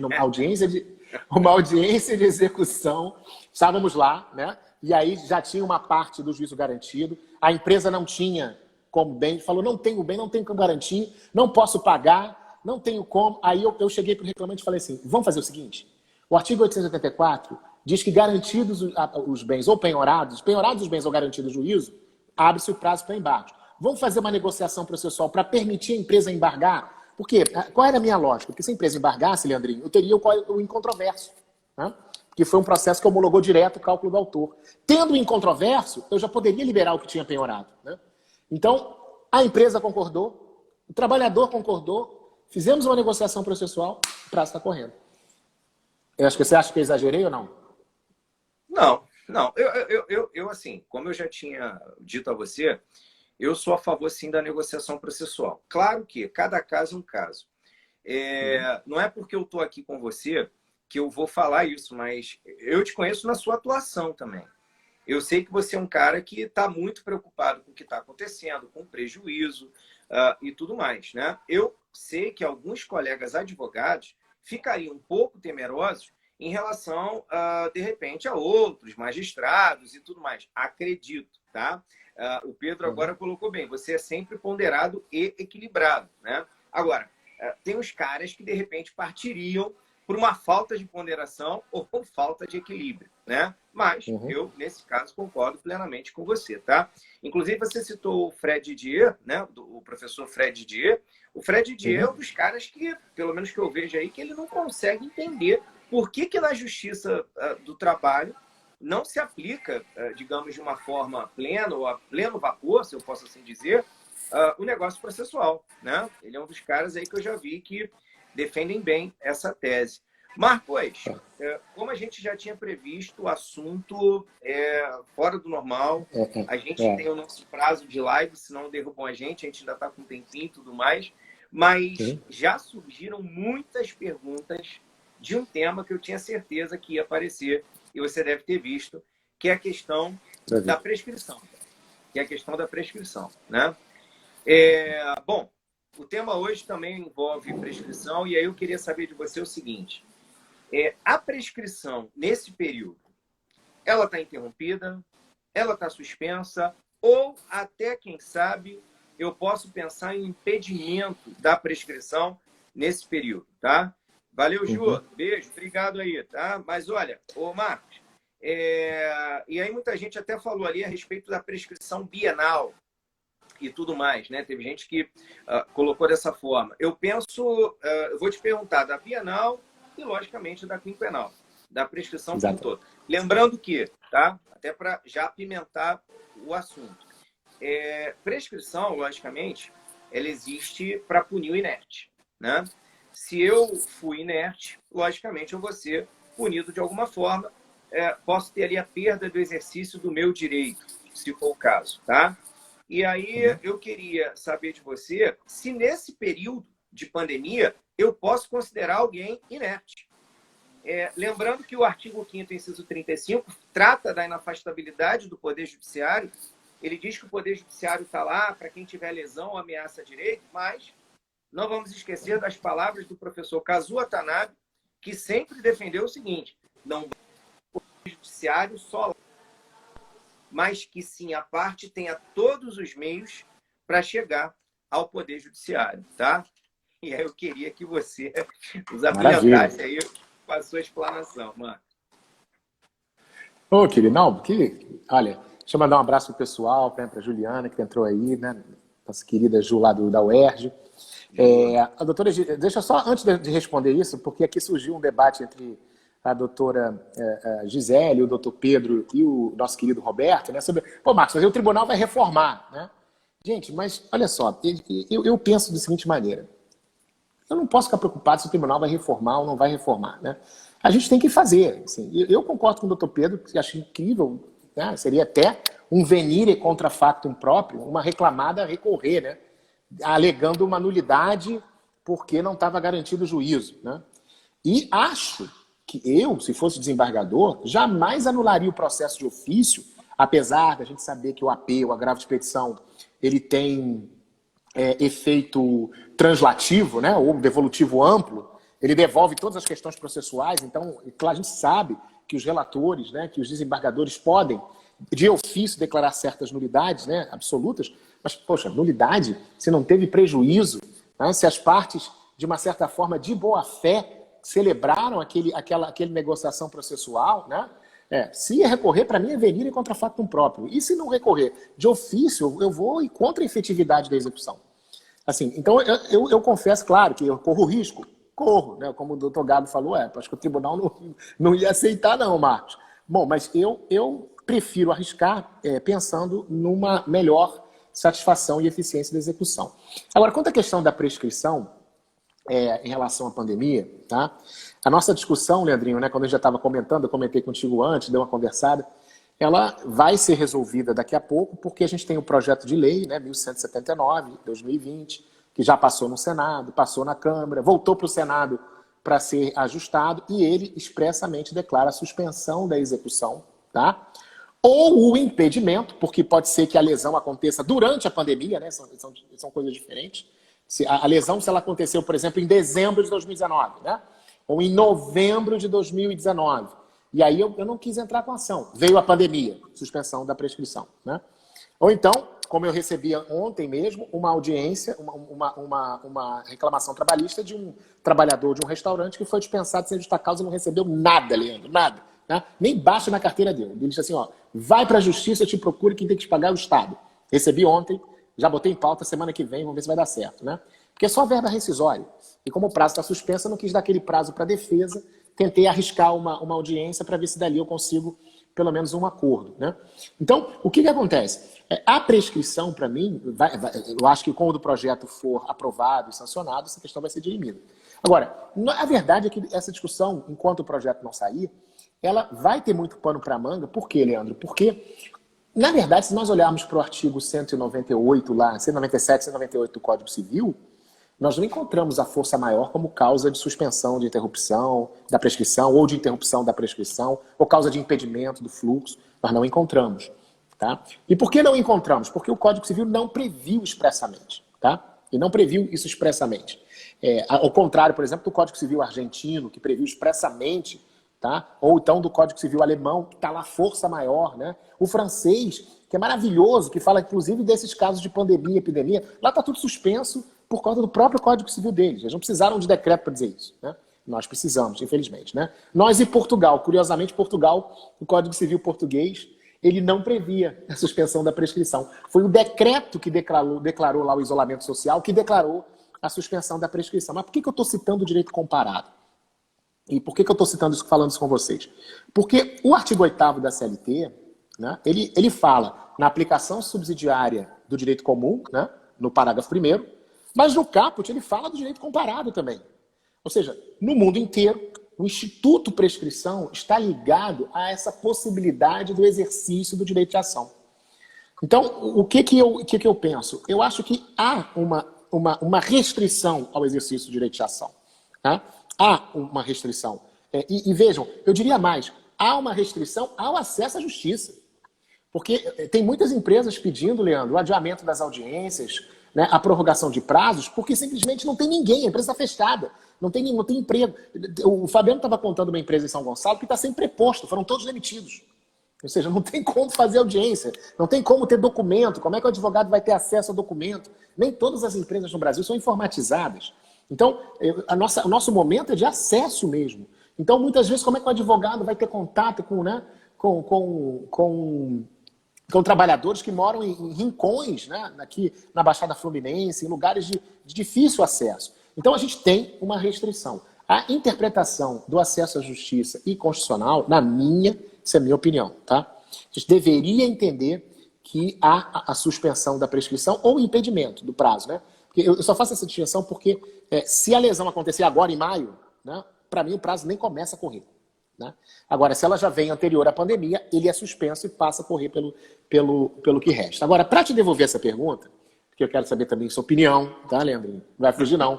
Uma audiência de execução, estávamos lá, né? E aí já tinha uma parte do juízo garantido, a empresa não tinha como bem, falou, não tenho bem, não tenho como garantir, não posso pagar, não tenho como. Aí eu cheguei para o reclamante e falei assim, vamos fazer o seguinte, o artigo 884 diz que garantidos os bens ou penhorados os bens ou garantidos o juízo, abre-se o prazo para embargos. Vamos fazer uma negociação processual para permitir a empresa embargar? Por quê? Qual era a minha lógica? Porque se a empresa embargasse, Leandrinho, eu teria o incontroverso, né? Que foi um processo que homologou direto o cálculo do autor. Tendo o incontroverso, eu já poderia liberar o que tinha penhorado, né? Então, a empresa concordou, o trabalhador concordou, fizemos uma negociação processual, o prazo está correndo. Você acha que eu exagerei ou não? Não. Eu, assim, como eu já tinha dito a você, eu sou a favor, sim, da negociação processual. Claro que cada caso é um caso. Não é porque eu estou aqui com você que eu vou falar isso, mas eu te conheço na sua atuação também. Eu sei que você é um cara que está muito preocupado com o que está acontecendo, com prejuízo e tudo mais, né? Eu sei que alguns colegas advogados ficariam um pouco temerosos em relação, de repente, a outros magistrados e tudo mais. Acredito, tá? O Pedro agora colocou bem, você é sempre ponderado e equilibrado, né? Agora, tem os caras que, de repente, partiriam por uma falta de ponderação ou por falta de equilíbrio, né? Mas eu, nesse caso, concordo plenamente com você, tá? Inclusive, você citou o Fred Didier, né? O professor Fred Didier. O Fred Didier é um dos caras que, pelo menos que eu vejo aí, que ele não consegue entender por que na Justiça do Trabalho não se aplica, digamos, de uma forma plena ou a pleno vapor, se eu posso assim dizer, o negócio processual, né? Ele é um dos caras aí que eu já vi que defendem bem essa tese. Marcos, como a gente já tinha previsto, o assunto é fora do normal. A gente tem o nosso prazo de live, senão derrubam a gente ainda está com um tempinho e tudo mais. Mas já surgiram muitas perguntas de um tema que eu tinha certeza que ia aparecer, e você deve ter visto, que é a questão da prescrição. Né? Bom, o tema hoje também envolve prescrição, e aí eu queria saber de você o seguinte. A prescrição, nesse período, ela está interrompida, ela está suspensa, ou até, quem sabe, eu posso pensar em impedimento da prescrição nesse período, tá? Valeu, Ju. Beijo, obrigado aí, tá? Mas olha, ô Marcos, e aí muita gente até falou ali a respeito da prescrição bienal e tudo mais, né? Teve gente que colocou dessa forma. Eu penso, eu vou te perguntar da bienal e, logicamente, da quinquenal. da prescrição como um Exato. todo. Lembrando que, tá? Até para já apimentar o assunto. Prescrição, logicamente, ela existe para punir o inerte, né? Se eu fui inerte, logicamente eu vou ser punido de alguma forma. Posso ter ali a perda do exercício do meu direito, se for o caso, tá? E aí eu queria saber de você se nesse período de pandemia eu posso considerar alguém inerte. Lembrando que o artigo 5º, inciso 35, trata da inafastabilidade do Poder Judiciário. Ele diz que o Poder Judiciário está lá para quem tiver lesão ou ameaça a direito, mas não vamos esquecer das palavras do professor Kazuo Watanabe, que sempre defendeu o seguinte: não o Poder Judiciário só lá, mas que sim, a parte tenha todos os meios para chegar ao Poder Judiciário, tá? E aí eu queria que você nos apresentasse aí com a sua explanação, mano. Ô, querido, não, olha, deixa eu mandar um abraço pro pessoal, para a Juliana, que entrou aí, né? Nossa querida Ju lá da UERJ. A doutora, deixa eu só, antes de responder isso, porque aqui surgiu um debate entre a doutora Gisele, o doutor Pedro e o nosso querido Roberto, né? Sobre, pô, Marcos, mas aí o tribunal vai reformar, né? Gente, mas olha só, eu penso da seguinte maneira: eu não posso ficar preocupado se o tribunal vai reformar ou não vai reformar, né? A gente tem que fazer. Assim. Eu concordo com o doutor Pedro, que acho incrível, né? Seria até um venire contra factum próprio, uma reclamada a recorrer, né? Alegando uma nulidade porque não estava garantido o juízo, né? E acho que eu, se fosse desembargador, jamais anularia o processo de ofício, apesar da gente saber que o AP, o agravo de petição, ele tem efeito translativo, né, ou devolutivo amplo, ele devolve todas as questões processuais. Então, claro, a gente sabe que os relatores, né, que os desembargadores podem, de ofício, declarar certas nulidades, né, absolutas, mas, poxa, nulidade, se não teve prejuízo, né, se as partes, de uma certa forma, de boa fé, celebraram aquela negociação processual, né, se recorrer, para mim, é venire contra factum próprio. E se não recorrer de ofício, eu vou contra a efetividade da execução. Assim, então, eu confesso, claro, que eu corro risco. Corro, né? Como o doutor Gado falou, acho que o tribunal não ia aceitar, não, Marcos. Bom, mas eu prefiro arriscar pensando numa melhor satisfação e eficiência da execução. Agora, quanto à questão da prescrição, em relação à pandemia, tá? A nossa discussão, Leandrinho, né, quando eu já estava comentando, eu comentei contigo antes, dei uma conversada, ela vai ser resolvida daqui a pouco, porque a gente tem o projeto de lei, né, 1179, 2020, que já passou no Senado, passou na Câmara, voltou para o Senado para ser ajustado, e ele expressamente declara a suspensão da execução, tá? Ou o impedimento, porque pode ser que a lesão aconteça durante a pandemia, né, são coisas diferentes. A lesão, se ela aconteceu, por exemplo, em dezembro de 2019, né? Ou em novembro de 2019. E aí eu não quis entrar com ação. Veio a pandemia, suspensão da prescrição, né? Ou então, como eu recebi ontem mesmo, uma audiência, uma reclamação trabalhista de um trabalhador de um restaurante que foi dispensado sem justa causa e não recebeu nada, Leandro, nada. Né? Nem baixa na carteira dele. Ele disse assim, ó, vai para a justiça, eu te procuro, quem tem que te pagar é o Estado. Recebi ontem, já botei em pauta, semana que vem, vamos ver se vai dar certo, né? Porque é só verba rescisória. E como o prazo está suspenso, eu não quis dar aquele prazo para a defesa, tentei arriscar uma audiência para ver se dali eu consigo pelo menos um acordo, né? Então, o que acontece? A prescrição, para mim, eu acho que quando o projeto for aprovado e sancionado, essa questão vai ser dirimida. Agora, a verdade é que essa discussão, enquanto o projeto não sair, ela vai ter muito pano para manga. Por quê, Leandro? Porque, na verdade, se nós olharmos para o artigo 198, lá, 197, 198 do Código Civil, nós não encontramos a força maior como causa de suspensão de interrupção da prescrição, ou de interrupção da prescrição, ou causa de impedimento do fluxo. Nós não encontramos. Tá? E por que não encontramos? Porque o Código Civil não previu expressamente. Tá? E não previu isso expressamente. Ao contrário, por exemplo, do Código Civil argentino, que previu expressamente, tá? Ou então do Código Civil alemão, que está lá força maior, né? O francês, que é maravilhoso, que fala inclusive desses casos de pandemia, epidemia, lá está tudo suspenso por causa do próprio Código Civil deles. Eles não precisaram de decreto para dizer isso, né? Nós precisamos, infelizmente, né? Nós e Portugal, curiosamente, Portugal, o Código Civil português, ele não previa a suspensão da prescrição. Foi o decreto que declarou lá o isolamento social, que declarou a suspensão da prescrição. Mas por que eu estou citando o direito comparado? E por que eu estou citando isso, falando isso com vocês? Porque o artigo 8º da CLT, né, ele fala na aplicação subsidiária do direito comum, né, no parágrafo 1º, mas no caput ele fala do direito comparado também. Ou seja, no mundo inteiro, o Instituto Prescrição está ligado a essa possibilidade do exercício do direito de ação. Então, o que eu penso? Eu acho que há uma restrição ao exercício do direito de ação. Tá? Há uma restrição. E vejam, eu diria mais, há uma restrição ao acesso à justiça. Porque tem muitas empresas pedindo, Leandro, o adiamento das audiências, né, a prorrogação de prazos, porque simplesmente não tem ninguém, a empresa está fechada, não tem emprego. O Fabiano estava contando uma empresa em São Gonçalo que está sem preposto, foram todos demitidos. Ou seja, não tem como fazer audiência, não tem como ter documento, como é que o advogado vai ter acesso ao documento? Nem todas as empresas no Brasil são informatizadas. Então, o nosso momento é de acesso mesmo. Então, muitas vezes, como é que o advogado vai ter contato com trabalhadores que moram em rincões, né, aqui na Baixada Fluminense, em lugares de difícil acesso? Então, a gente tem uma restrição. A interpretação do acesso à justiça e constitucional, essa é a minha opinião, tá? A gente deveria entender que há a suspensão da prescrição ou o impedimento do prazo, né? Porque eu só faço essa distinção porque se a lesão acontecer agora em maio, né, para mim o prazo nem começa a correr. Né? Agora, se ela já vem anterior à pandemia, ele é suspenso e passa a correr pelo que resta. Agora, para te devolver essa pergunta, porque eu quero saber também sua opinião, tá, Leandrinho? Não vai fugir, não.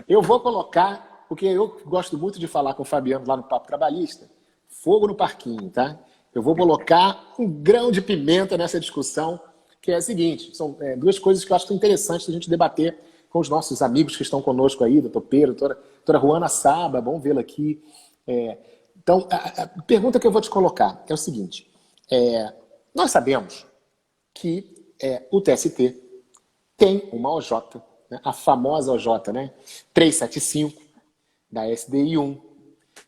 Eu vou colocar, porque eu gosto muito de falar com o Fabiano lá no Papo Trabalhista, fogo no parquinho, tá? Eu vou colocar um grão de pimenta nessa discussão, que é a seguinte, são duas coisas que eu acho interessantes a gente debater com os nossos amigos que estão conosco aí, doutor Pedro, doutora Ruana Saba, bom vê-la aqui. Então, a pergunta que eu vou te colocar é o seguinte, nós sabemos que o TST tem uma OJ, né, a famosa OJ, né, 375 da SDI1,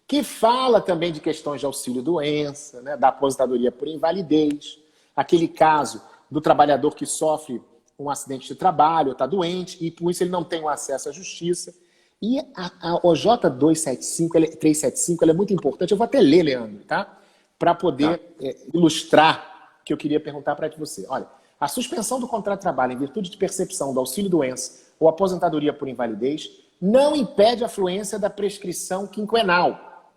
que fala também de questões de auxílio-doença, né, da aposentadoria por invalidez, aquele caso do trabalhador que sofre um acidente de trabalho, está doente, e por isso ele não tem o acesso à justiça. E a OJ 375, ela é muito importante. Eu vou até ler, Leandro, tá? Para poder ilustrar o que eu queria perguntar para você. Olha, a suspensão do contrato de trabalho em virtude de percepção do auxílio-doença ou aposentadoria por invalidez não impede a fluência da prescrição quinquenal,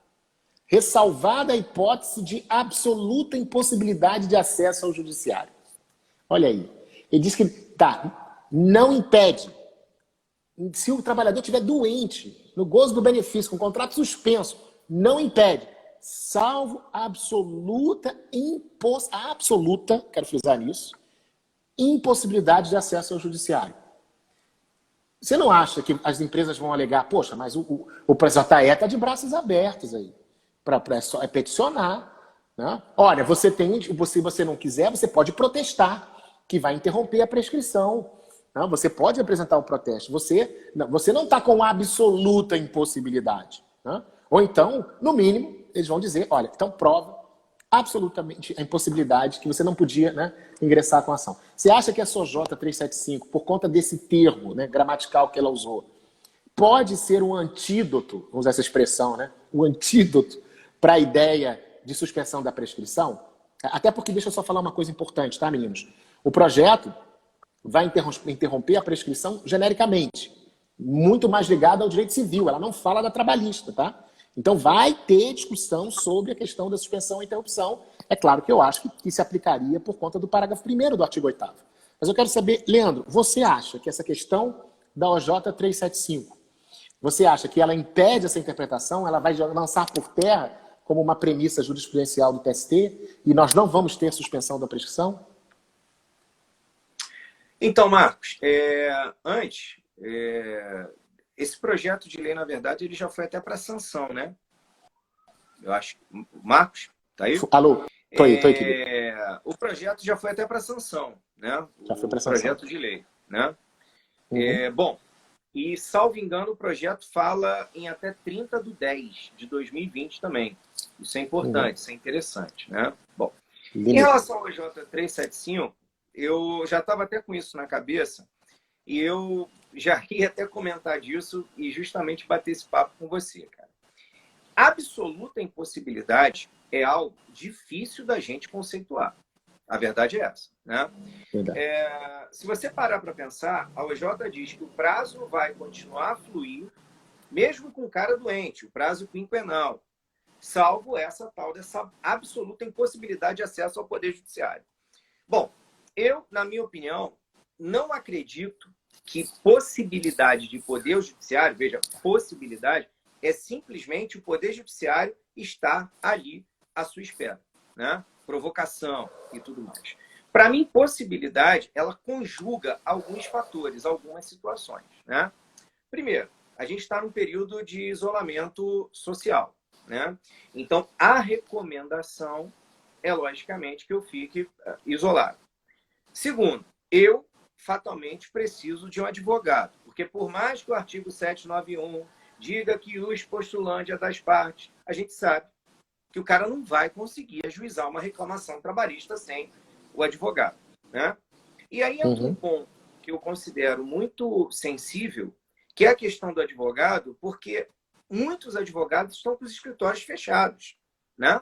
ressalvada a hipótese de absoluta impossibilidade de acesso ao judiciário. Olha aí. Ele diz que não impede. Se o trabalhador estiver doente, no gozo do benefício, com o contrato suspenso, não impede, salvo a absoluta, quero frisar nisso, impossibilidade de acesso ao judiciário. Você não acha que as empresas vão alegar, poxa, mas o PJE está de braços abertos aí, para peticionar, né? Olha, se você não quiser, você pode protestar, que vai interromper a prescrição. Não, você pode apresentar o protesto. Você não está com absoluta impossibilidade. Né? Ou então, no mínimo, eles vão dizer, olha, então prova absolutamente a impossibilidade que você não podia, né, ingressar com a ação. Você acha que a SOJ 375, por conta desse termo, né, gramatical que ela usou, pode ser um antídoto, vamos usar essa expressão, né, um antídoto para a ideia de suspensão da prescrição? Até porque, deixa eu só falar uma coisa importante, tá, meninos? O projeto vai interromper a prescrição genericamente, muito mais ligada ao direito civil, ela não fala da trabalhista, tá? Então vai ter discussão sobre a questão da suspensão e interrupção. É claro que eu acho que se aplicaria por conta do parágrafo 1º do artigo 8º. Mas eu quero saber, Leandro, você acha que essa questão da OJ 375, você acha que ela impede essa interpretação, ela vai lançar por terra como uma premissa jurisprudencial do TST e nós não vamos ter suspensão da prescrição? Então, Marcos, esse projeto de lei, na verdade, ele já foi até para sanção, né? Eu acho. Marcos, tá aí? Alô, tô aí, querido. O projeto já foi até para sanção, né? Já foi para sanção. Projeto de lei, né? Bom, e salvo engano, o projeto fala em até 30/10/2020 também. Isso é importante, isso é interessante, né? Bom, em relação ao J375, eu já estava até com isso na cabeça e eu já ia até comentar disso e justamente bater esse papo com você, cara. absoluta impossibilidade é algo difícil da gente conceituar. A verdade é essa, né? Se você parar para pensar, a OJ diz que o prazo vai continuar a fluir, mesmo com o cara doente, o prazo quinquenal, salvo essa tal dessa absoluta impossibilidade de acesso ao Poder Judiciário. Bom, eu, na minha opinião, não acredito que possibilidade de Poder Judiciário, veja, possibilidade, é simplesmente o Poder Judiciário estar ali à sua espera, né? Provocação e tudo mais. Para mim, possibilidade, ela conjuga alguns fatores, algumas situações, né? Primeiro, a gente está num período de isolamento social, né? Então, a recomendação é, logicamente, que eu fique isolado. Segundo, eu, fatalmente, preciso de um advogado, porque por mais que o artigo 791 diga que os postulantes das partes, a gente sabe que o cara não vai conseguir ajuizar uma reclamação trabalhista sem o advogado, né? E aí é um ponto que eu considero muito sensível, que é a questão do advogado, porque muitos advogados estão com os escritórios fechados, né?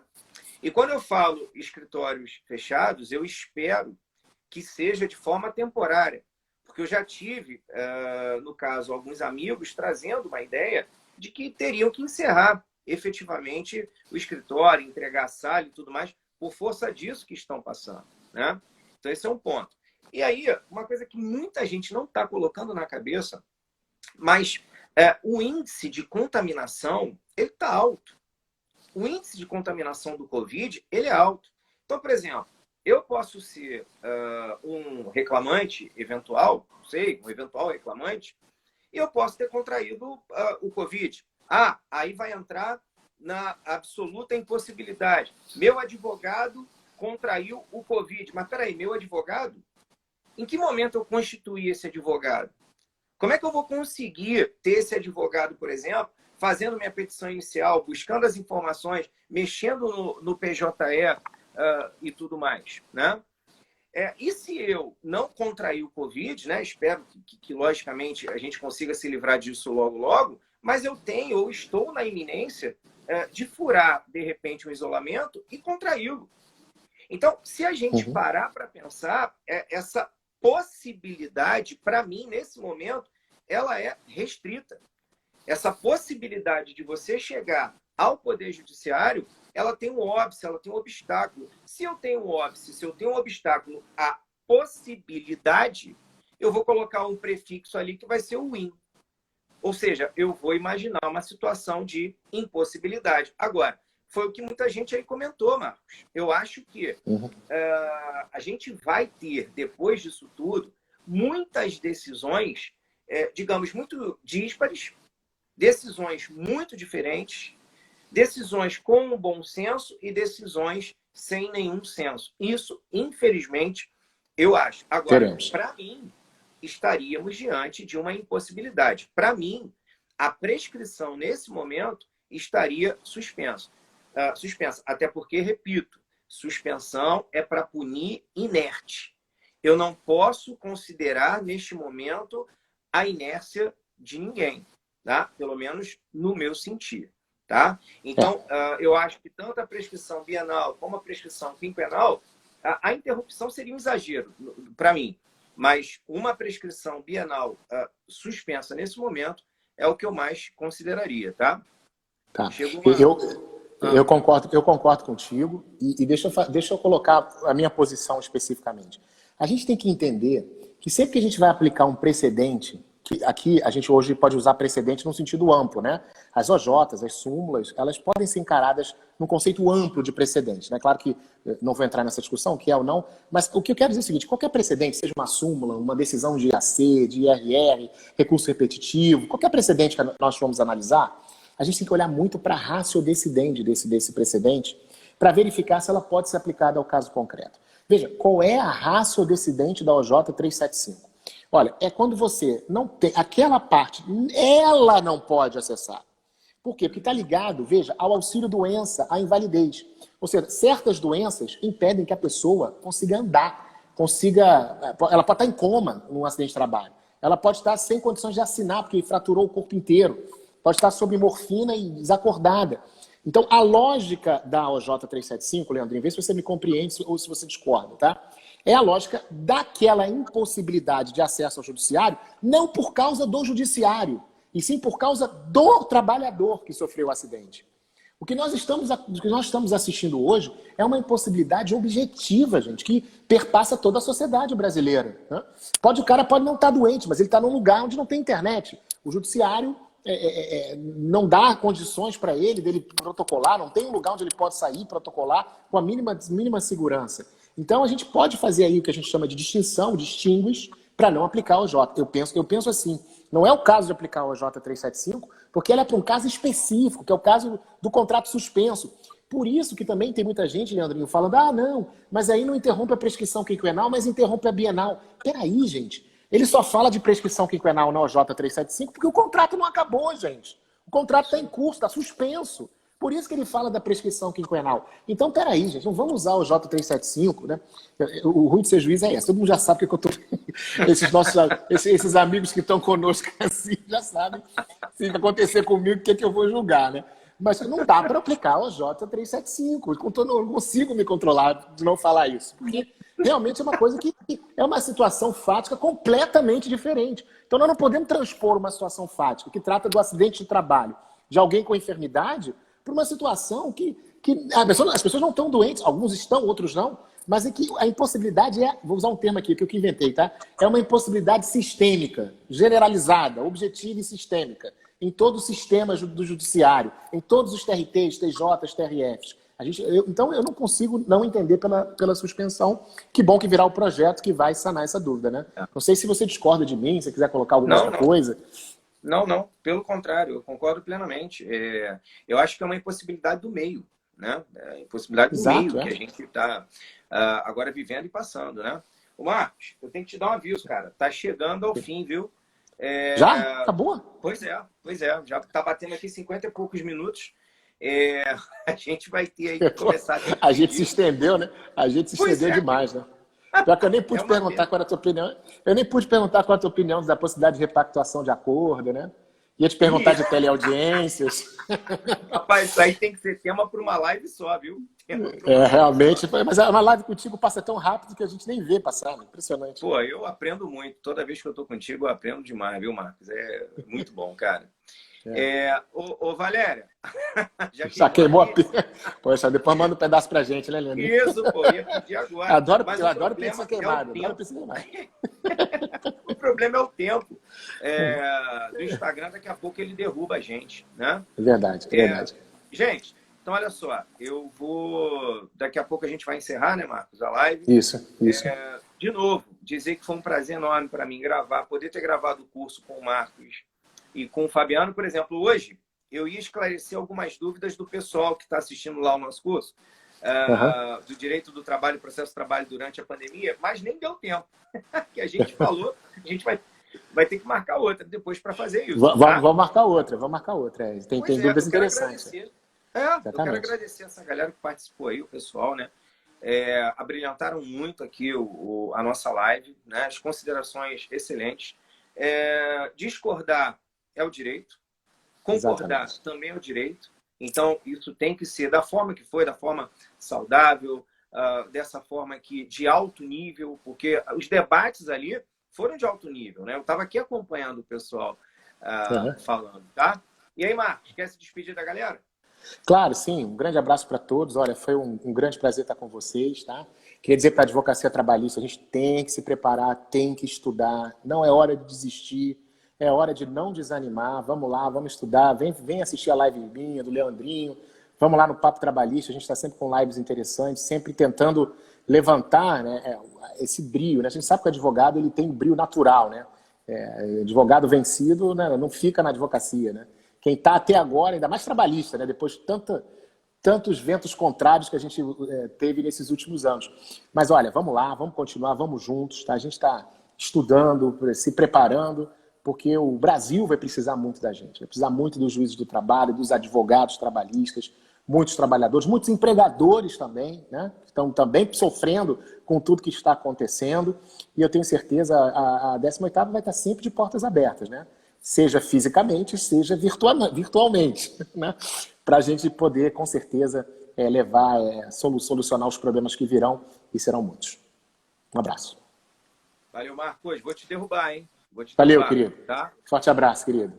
E quando eu falo escritórios fechados, eu espero que seja de forma temporária, porque eu já tive, no caso, alguns amigos trazendo uma ideia de que teriam que encerrar efetivamente o escritório, entregar a sala e tudo mais, por força disso que estão passando, né? Então, esse é um ponto. E aí, uma coisa que muita gente não está colocando na cabeça, mas o índice de contaminação, ele está alto. O índice de contaminação do Covid, ele é alto. Então, por exemplo, eu posso ser um reclamante eventual, não sei, um eventual reclamante, e eu posso ter contraído o Covid. Aí vai entrar na absoluta impossibilidade. Meu advogado contraiu o Covid. Mas peraí, meu advogado? Em que momento eu constituí esse advogado? Como é que eu vou conseguir ter esse advogado, por exemplo, fazendo minha petição inicial, buscando as informações, mexendo no PJE e tudo mais, né? E se eu não contrair o Covid, né? Espero que, logicamente, a gente consiga se livrar disso logo, logo, mas eu tenho ou estou na iminência de furar, de repente, um isolamento e contraí-lo. Então, se a gente parar para pensar, essa possibilidade, para mim, nesse momento, ela é restrita. Essa possibilidade de você chegar ao Poder Judiciário, ela tem um óbice, ela tem um obstáculo. Se eu tenho um óbice, se eu tenho um obstáculo, a possibilidade, eu vou colocar um prefixo ali que vai ser o in. Ou seja, eu vou imaginar uma situação de impossibilidade. Agora, foi o que muita gente aí comentou, Marcos. Eu acho que a gente vai ter, depois disso tudo, muitas decisões, digamos, muito díspares, decisões muito diferentes, decisões com bom senso e decisões sem nenhum senso. Isso, infelizmente, eu acho. Agora, para mim, estaríamos diante de uma impossibilidade. Para mim, a prescrição, nesse momento, estaria suspensa. Até porque, repito, suspensão é para punir inerte. Eu não posso considerar, neste momento, a inércia de ninguém, tá? Pelo menos no meu sentir. Tá? Então, eu acho que tanto a prescrição bienal como a prescrição quinquenal, a interrupção seria um exagero para mim, mas uma prescrição bienal suspensa nesse momento é o que eu mais consideraria, tá? Eu concordo contigo e deixa eu colocar a minha posição especificamente. A gente tem que entender que sempre que a gente vai aplicar um precedente, que aqui a gente hoje pode usar precedente no sentido amplo, né? As OJs, as súmulas, elas podem ser encaradas num conceito amplo de precedente, né? Claro que não vou entrar nessa discussão, que é ou não, mas o que eu quero dizer é o seguinte, qualquer precedente, seja uma súmula, uma decisão de IAC, de IRR, recurso repetitivo, qualquer precedente que nós formos analisar, a gente tem que olhar muito para a ratio decidendi desse precedente para verificar se ela pode ser aplicada ao caso concreto. Veja, qual é a ratio decidendi da OJ 375? Olha, é quando você não tem... Aquela parte, ela não pode acessar. Por quê? Porque está ligado, veja, ao auxílio-doença, à invalidez. Ou seja, certas doenças impedem que a pessoa consiga andar, ela pode estar em coma num acidente de trabalho. Ela pode estar sem condições de assinar, porque fraturou o corpo inteiro. Pode estar sob morfina e desacordada. Então, a lógica da OJ 375, Leandrinho, vê se você me compreende ou se você discorda, tá? É a lógica daquela impossibilidade de acesso ao judiciário, não por causa do judiciário, e sim por causa do trabalhador que sofreu o acidente. O que nós estamos assistindo hoje é uma impossibilidade objetiva, gente, que perpassa toda a sociedade brasileira. Né? O cara pode não estar doente, mas ele está num lugar onde não tem internet. O judiciário não dá condições para ele dele protocolar, não tem um lugar onde ele pode sair protocolar com a mínima segurança. Então a gente pode fazer aí o que a gente chama de distinção, distinguish, para não aplicar o OJ. Eu penso assim, não é o caso de aplicar o OJ 375, porque ela é para um caso específico, que é o caso do contrato suspenso. Por isso que também tem muita gente, Leandrinho, falando, não, mas aí não interrompe a prescrição quinquenal, mas interrompe a bienal. Peraí, gente, ele só fala de prescrição quinquenal na OJ 375 porque o contrato não acabou, gente. O contrato está em curso, está suspenso. Por isso que ele fala da prescrição quinquenal. Então, peraí, gente, não vamos usar o J375, né? O ruim de ser juiz é esse. Todo mundo já sabe o que eu estou... Esses amigos que estão conosco assim já sabem se acontecer comigo o que eu vou julgar, né? Mas não dá para aplicar o J375. Eu não consigo me controlar de não falar isso. Porque realmente é uma coisa que é uma situação fática completamente diferente. Então, nós não podemos transpor uma situação fática que trata do acidente de trabalho de alguém com enfermidade para uma situação que as pessoas não estão doentes, alguns estão, outros não, mas é que a impossibilidade vou usar um termo aqui que eu inventei, tá? É uma impossibilidade sistêmica, generalizada, objetiva e sistêmica, em todo o sistema do judiciário, em todos os TRTs, TJs, TRFs. Então eu não consigo não entender pela suspensão. Que bom que virá o projeto que vai sanar essa dúvida, né? Não sei se você discorda de mim, se quiser colocar alguma outra coisa. Não. Pelo contrário, eu concordo plenamente. Eu acho que é uma impossibilidade do meio, né? É a impossibilidade do meio que a gente está agora vivendo e passando, né? Ô, Marcos, eu tenho que te dar um aviso, cara. Tá chegando ao fim, viu? Já? Acabou? Pois é. Já tá batendo aqui 50 e poucos minutos. A gente vai ter aí que começar... A gente se estendeu, né? A gente se estendeu demais, né? Pior que eu nem pude perguntar qual era a tua opinião. Eu nem pude perguntar qual é a tua opinião da possibilidade de repactuação de acordo, né? Ia te perguntar de teleaudiências. Rapaz, isso aí tem que ser tema para uma live só, viu? Realmente. Mas uma live contigo passa tão rápido que a gente nem vê passar. Né? Impressionante. Pô, eu aprendo muito. Toda vez que eu tô contigo, eu aprendo demais, viu, Marcos? É muito bom, cara. Ô, Valéria, já queimou a pizza. Poxa, depois manda um pedaço pra gente, né, Leandro? Isso, pô, ia pedir agora. Eu adoro pizza queimada. O problema é o tempo. Do Instagram, daqui a pouco ele derruba a gente, né? É verdade. Gente, então olha só, eu vou... Daqui a pouco a gente vai encerrar, né, Marcos, a live. Isso. De novo, dizer que foi um prazer enorme para mim poder ter gravado o curso com o Marcos e com o Fabiano, por exemplo. Hoje eu ia esclarecer algumas dúvidas do pessoal que está assistindo lá o nosso curso, do direito do trabalho, processo de trabalho durante a pandemia, mas nem deu tempo. Que a gente falou, a gente vai ter que marcar outra depois para fazer isso. Vamos marcar outra. Tem dúvidas interessantes. Eu quero agradecer essa galera que participou aí, o pessoal, né? Abrilhantaram muito aqui a nossa live, né? As considerações excelentes. Discordar é o direito, concordar também é o direito. Então, isso tem que ser da forma que foi, da forma saudável, dessa forma que de alto nível, porque os debates ali foram de alto nível, né? Eu estava aqui acompanhando o pessoal falando, tá? E aí, Marcos, quer se despedir da galera? Claro, sim. Um grande abraço para todos. Olha, foi um grande prazer estar com vocês, tá? Queria dizer para a advocacia trabalhista, a gente tem que se preparar, tem que estudar. Não é hora de desistir, é hora de não desanimar. Vamos lá, vamos estudar. Vem assistir a live minha, do Leandrinho. Vamos lá no Papo Trabalhista. A gente está sempre com lives interessantes, sempre tentando levantar, né, esse brilho. Né? A gente sabe que o advogado ele tem um brilho natural, né? Advogado vencido, né, não fica na advocacia, né? Quem está até agora, ainda mais trabalhista, né? Depois de tantos ventos contrários que a gente teve nesses últimos anos. Mas olha, vamos lá, vamos continuar, vamos juntos, tá? A gente está estudando, se preparando, porque o Brasil vai precisar muito da gente, vai precisar muito dos juízes do trabalho, dos advogados trabalhistas, muitos trabalhadores, muitos empregadores também, né? Estão também sofrendo com tudo que está acontecendo, e eu tenho certeza a 18ª vai estar sempre de portas abertas, né? seja fisicamente, seja virtualmente, né? Para a gente poder, com certeza, solucionar os problemas que virão, e serão muitos. Um abraço. Valeu, Marcos. Vou te derrubar, hein? Vou te Valeu, derrubar, querido. tá? Forte abraço, querido.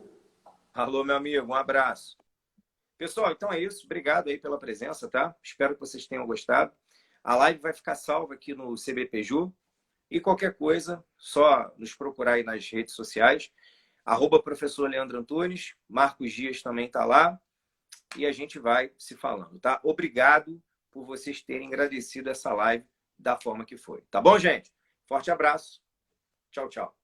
Alô, meu amigo. Um abraço. Pessoal, então é isso. Obrigado aí pela presença, tá? Espero que vocês tenham gostado. A live vai ficar salva aqui no CBPju. E qualquer coisa, só nos procurar aí nas redes sociais. @professor Leandro Antunes. Marcos Dias também tá lá. E a gente vai se falando, tá? Obrigado por vocês terem agradecido essa live da forma que foi. Tá bom, gente? Forte abraço. Tchau, tchau.